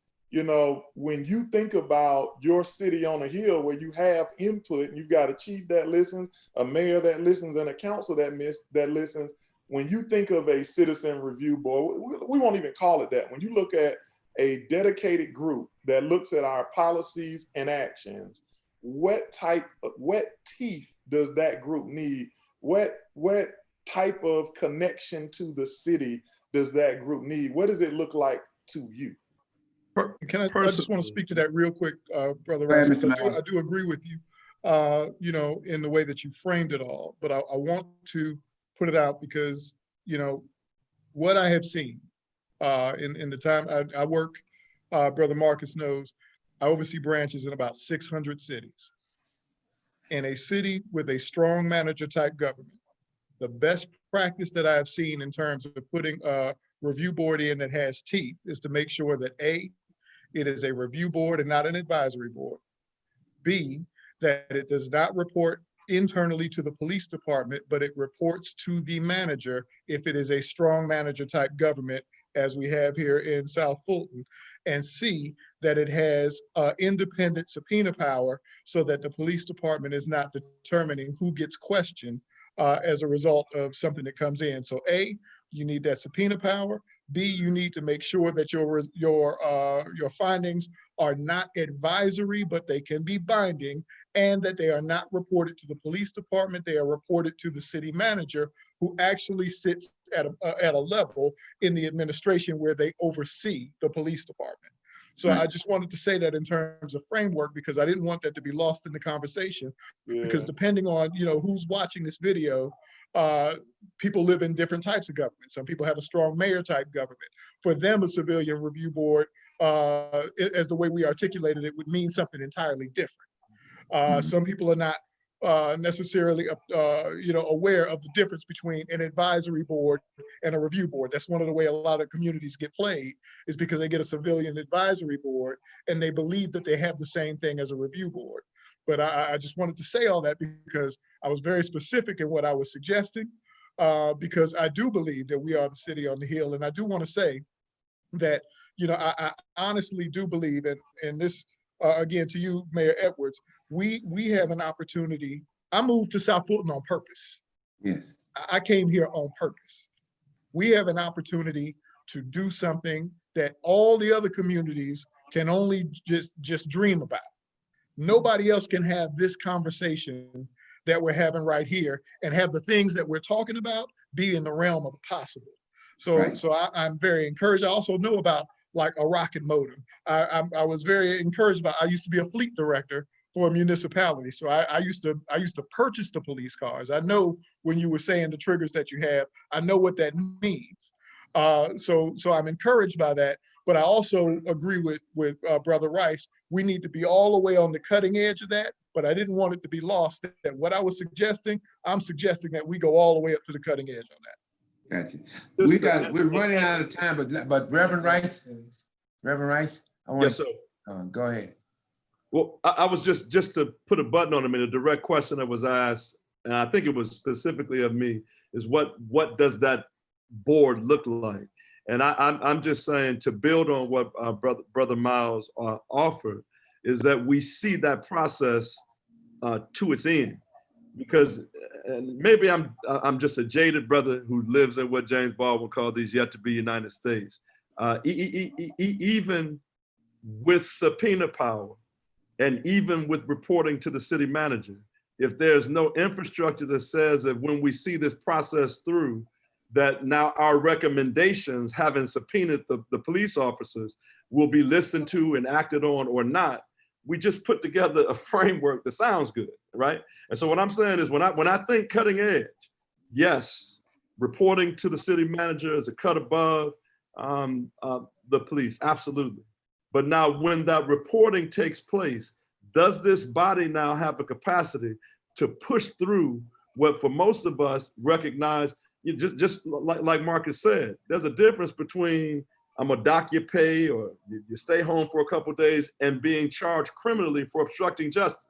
when you think about your city on a hill where you have input and you've got a chief that listens, a mayor that listens, and a council that listens, when you think of a citizen review board, we won't even call it that. When you look at a dedicated group that looks at our policies and actions, what teeth does that group need? What type of connection to the city does that group need? What does it look like to you? I just want to speak to that real quick, Brother Rice. I do agree with you, in the way that you framed it all, but I want to put it out because, what I have seen in the time I work, Brother Marcus knows, I oversee branches in about 600 cities. In a city with a strong manager type government, the best practice that I have seen in terms of putting a review board in that has teeth is to make sure that A, it is a review board and not an advisory board. B, that it does not report internally to the police department, but it reports to the manager if it is a strong manager type government, as we have here in South Fulton. And C, that it has independent subpoena power so that the police department is not determining who gets questioned as a result of something that comes in. So A, you need that subpoena power. B, you need to make sure that your findings are not advisory, but they can be binding, and that they are not reported to the police department. They are reported to the city manager, who actually sits at a level in the administration where they oversee the police department. So I just wanted to say that in terms of framework, because I didn't want that to be lost in the conversation, because depending on, who's watching this video, people live in different types of government. Some people have a strong mayor type government. For them, a civilian review board, as the way we articulated it, would mean something entirely different. Some people are not necessarily, aware of the difference between an advisory board and a review board. That's one of the way a lot of communities get played, is because they get a civilian advisory board and they believe that they have the same thing as a review board. But I just wanted to say all that because I was very specific in what I was suggesting, because I do believe that we are the city on the hill. And I do want to say that, I honestly do believe, and this, again, to you, Mayor Edwards, we have an opportunity. I moved to South Fulton on purpose. Yes. I came here on purpose. We have an opportunity to do something that all the other communities can only just dream about. Nobody else can have this conversation that we're having right here and have the things that we're talking about be in the realm of the possible. So, Right. I'm very encouraged. I also know about like a rocket motor. I was very encouraged by, I used to be a fleet director for a municipality. So I used to purchase the police cars. I know when you were saying the triggers that you have, I know what that means. So I'm encouraged by that. But I also agree with Brother Rice. We need to be all the way on the cutting edge of that. But I didn't want it to be lost that what I was suggesting, I'm suggesting that we go all the way up to the cutting edge on that. Gotcha. We're running out of time, but Reverend Rice, I want Yes, to sir. go ahead. Well, I was just to put a button on it, I mean, a direct question that was asked, and I think it was specifically of me, is what does that board look like? And I'm just saying, to build on what Brother Miles offered, is that we see that process to its end. Because and maybe I'm just a jaded brother who lives in what James Baldwin called these yet to be United States. Even with subpoena power, and even with reporting to the city manager, if there's no infrastructure that says that when we see this process through, that now our recommendations, having subpoenaed the police officers, will be listened to and acted on or not, we just put together a framework that sounds good, right? And so what I'm saying is when I think cutting edge, yes, reporting to the city manager is a cut above the police, absolutely. But now when that reporting takes place, does this body now have a capacity to push through what for most of us recognize, just like Marcus said, there's a difference between I'm gonna dock your pay or you stay home for a couple of days and being charged criminally for obstructing justice.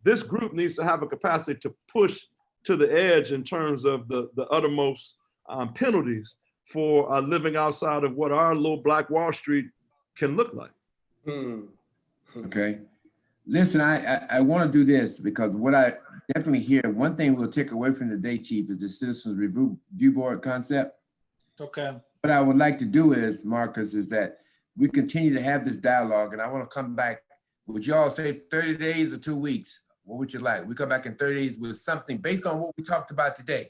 This group needs to have a capacity to push to the edge in terms of the uttermost penalties for living outside of what our little Black Wall Street can look like. Okay. Listen, I want to do this because what I definitely hear, one thing we'll take away from the day, Chief, is the Citizens Review Board concept. Okay. What I would like to do is, Marcus, is that we continue to have this dialogue, and I want to come back. Would you all say 30 days or 2 weeks? What would you like? We come back in 30 days with something based on what we talked about today.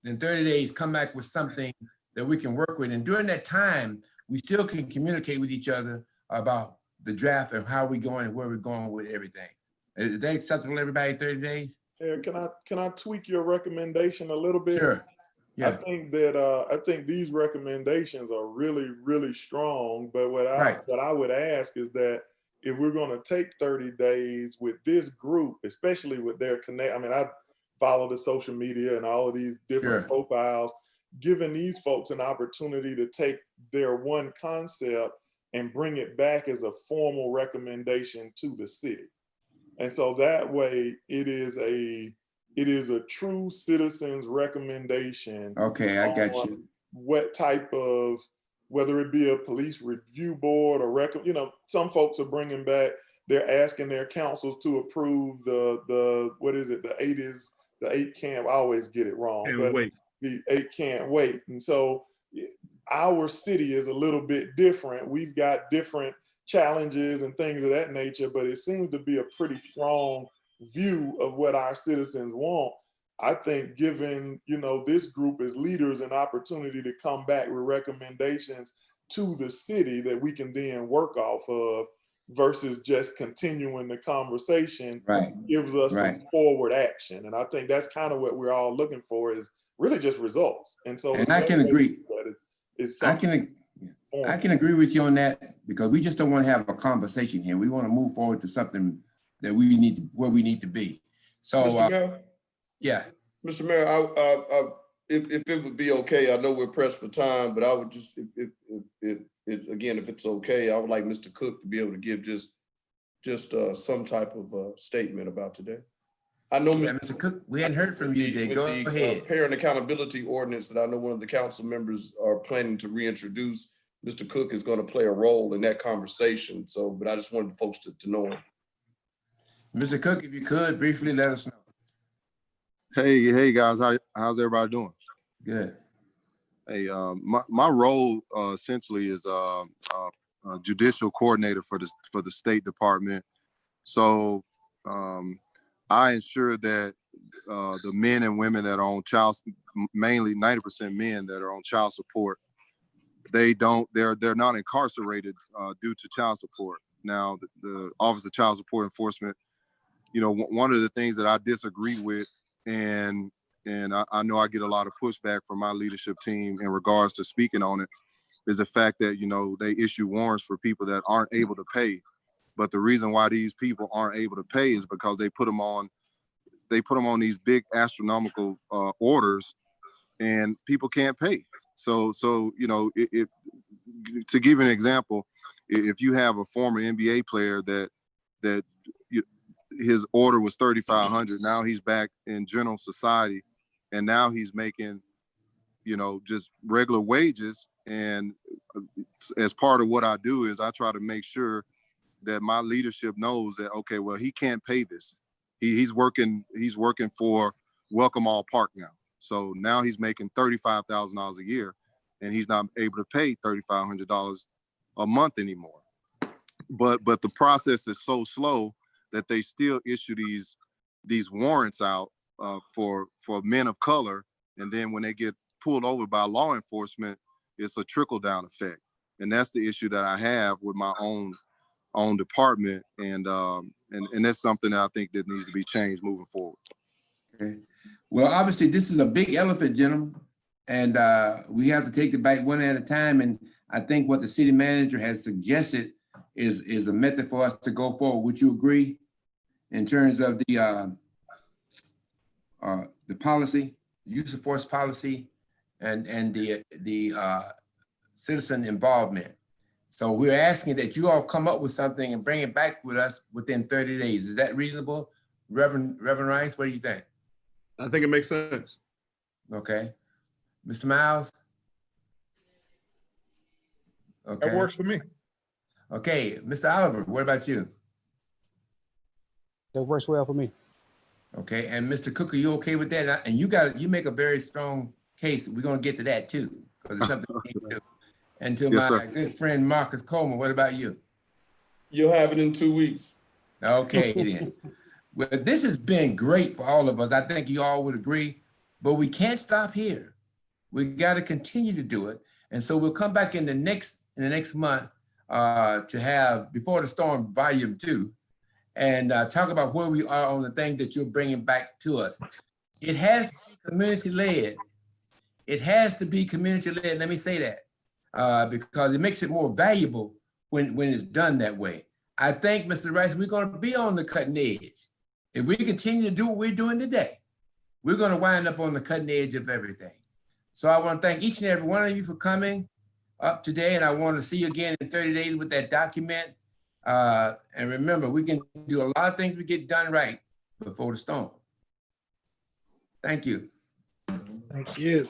Then 30 days, come back with something that we can work with. And during that time, we still can communicate with each other about the draft and how we're going and where we're going with everything. Is that acceptable to everybody, 30 days? Yeah, can I tweak your recommendation a little bit? Sure. Yeah. I think these recommendations are really, really strong. But what I would ask is that if we're going to take 30 days with this group, especially with their connect, I mean, I follow the social media and all of these different profiles, giving these folks an opportunity to take their one concept and bring it back as a formal recommendation to the city. And so that way it is a true citizen's recommendation. Okay, I got you. What type of, whether it be a police review board or some folks are bringing back, they're asking their councils to approve the what is it, the 8 can't, I always get it wrong, but wait. The 8 can't wait. And so our city is a little bit different. We've got different challenges and things of that nature, but it seems to be a pretty strong view of what our citizens want. I think giving, this group as leaders an opportunity to come back with recommendations to the city that we can then work off of versus just continuing the conversation gives us some forward action. And I think that's kind of what we're all looking for, is really just results. And so I can agree. I can agree with you on that, because we just don't want to have a conversation here. We want to move forward to something that where we need to be. So, Mr. Mayor? Yeah. Mr. Mayor, if it would be okay, I know we're pressed for time, but I would just, again, if it's okay, I would like Mr. Cook to be able to give just some type of statement about today. I know, Mr. Cook, we hadn't heard from you today. Go ahead. Parent accountability ordinance that I know one of the council members are planning to reintroduce. Mr. Cook is going to play a role in that conversation. So, but I just wanted folks to know him. Mr. Cook, if you could briefly let us know. Hey guys, how's everybody doing? Good. Hey, my role essentially is judicial coordinator for the State Department. So I ensure that the men and women that are on mainly 90% men that are on child support, they're not incarcerated due to child support. Now, the Office of Child Support Enforcement, you know, one of the things that I disagree with, and I know I get a lot of pushback from my leadership team in regards to speaking on it, is the fact that, you know, they issue warrants for people that aren't able to pay. But the reason why these people aren't able to pay is because they put them on these big astronomical orders, and people can't pay. So you know, to give you an example, if you have a former NBA player that his order was $3,500, now he's back in general society, and now he's making, you know, just regular wages. And as part of what I do is I try to make sure that my leadership knows that, okay, well, he can't pay this. He's working for Welcome All Park now. So now he's making $35,000 a year, and he's not able to pay $3,500 a month anymore. But the process is so slow that they still issue these warrants out for men of color, and then when they get pulled over by law enforcement, it's a trickle down effect, and that's the issue that I have with my own department, and that's something that I think that needs to be changed moving forward. Okay. Well, obviously, this is a big elephant, gentlemen, and we have to take the bite one at a time. And I think what the city manager has suggested is the method for us to go forward. Would you agree in terms of the policy, use of force policy, and the citizen involvement? So we're asking that you all come up with something and bring it back with us within 30 days. Is that reasonable, Reverend Rice? What do you think? I think it makes sense. Okay. Mr. Miles? Okay. That works for me. Okay, Mr. Oliver, what about you? That works well for me. Okay, and Mr. Cook, are you okay with that? And you make a very strong case. We're gonna get to that too, because it's something we need to do. And to Yes, my sir. good friend, Marcus Coleman, what about you? You'll have it in 2 weeks. Okay, then. Well, this has been great for all of us. I think you all would agree, but we can't stop here. We got to continue to do it. And so we'll come back in the next month to have Before the Storm Volume 2 and talk about where we are on the thing that you're bringing back to us. It has to be community-led. It has to be community-led. Let me say that because it makes it more valuable when it's done that way. I think, Mr. Rice, we're going to be on the cutting edge. If we continue to do what we're doing today, we're going to wind up on the cutting edge of everything. So I want to thank each and every one of you for coming up today, and I want to see you again in 30 days with that document. And remember, we can do a lot of things we get done right before the storm. Thank you. Thank you.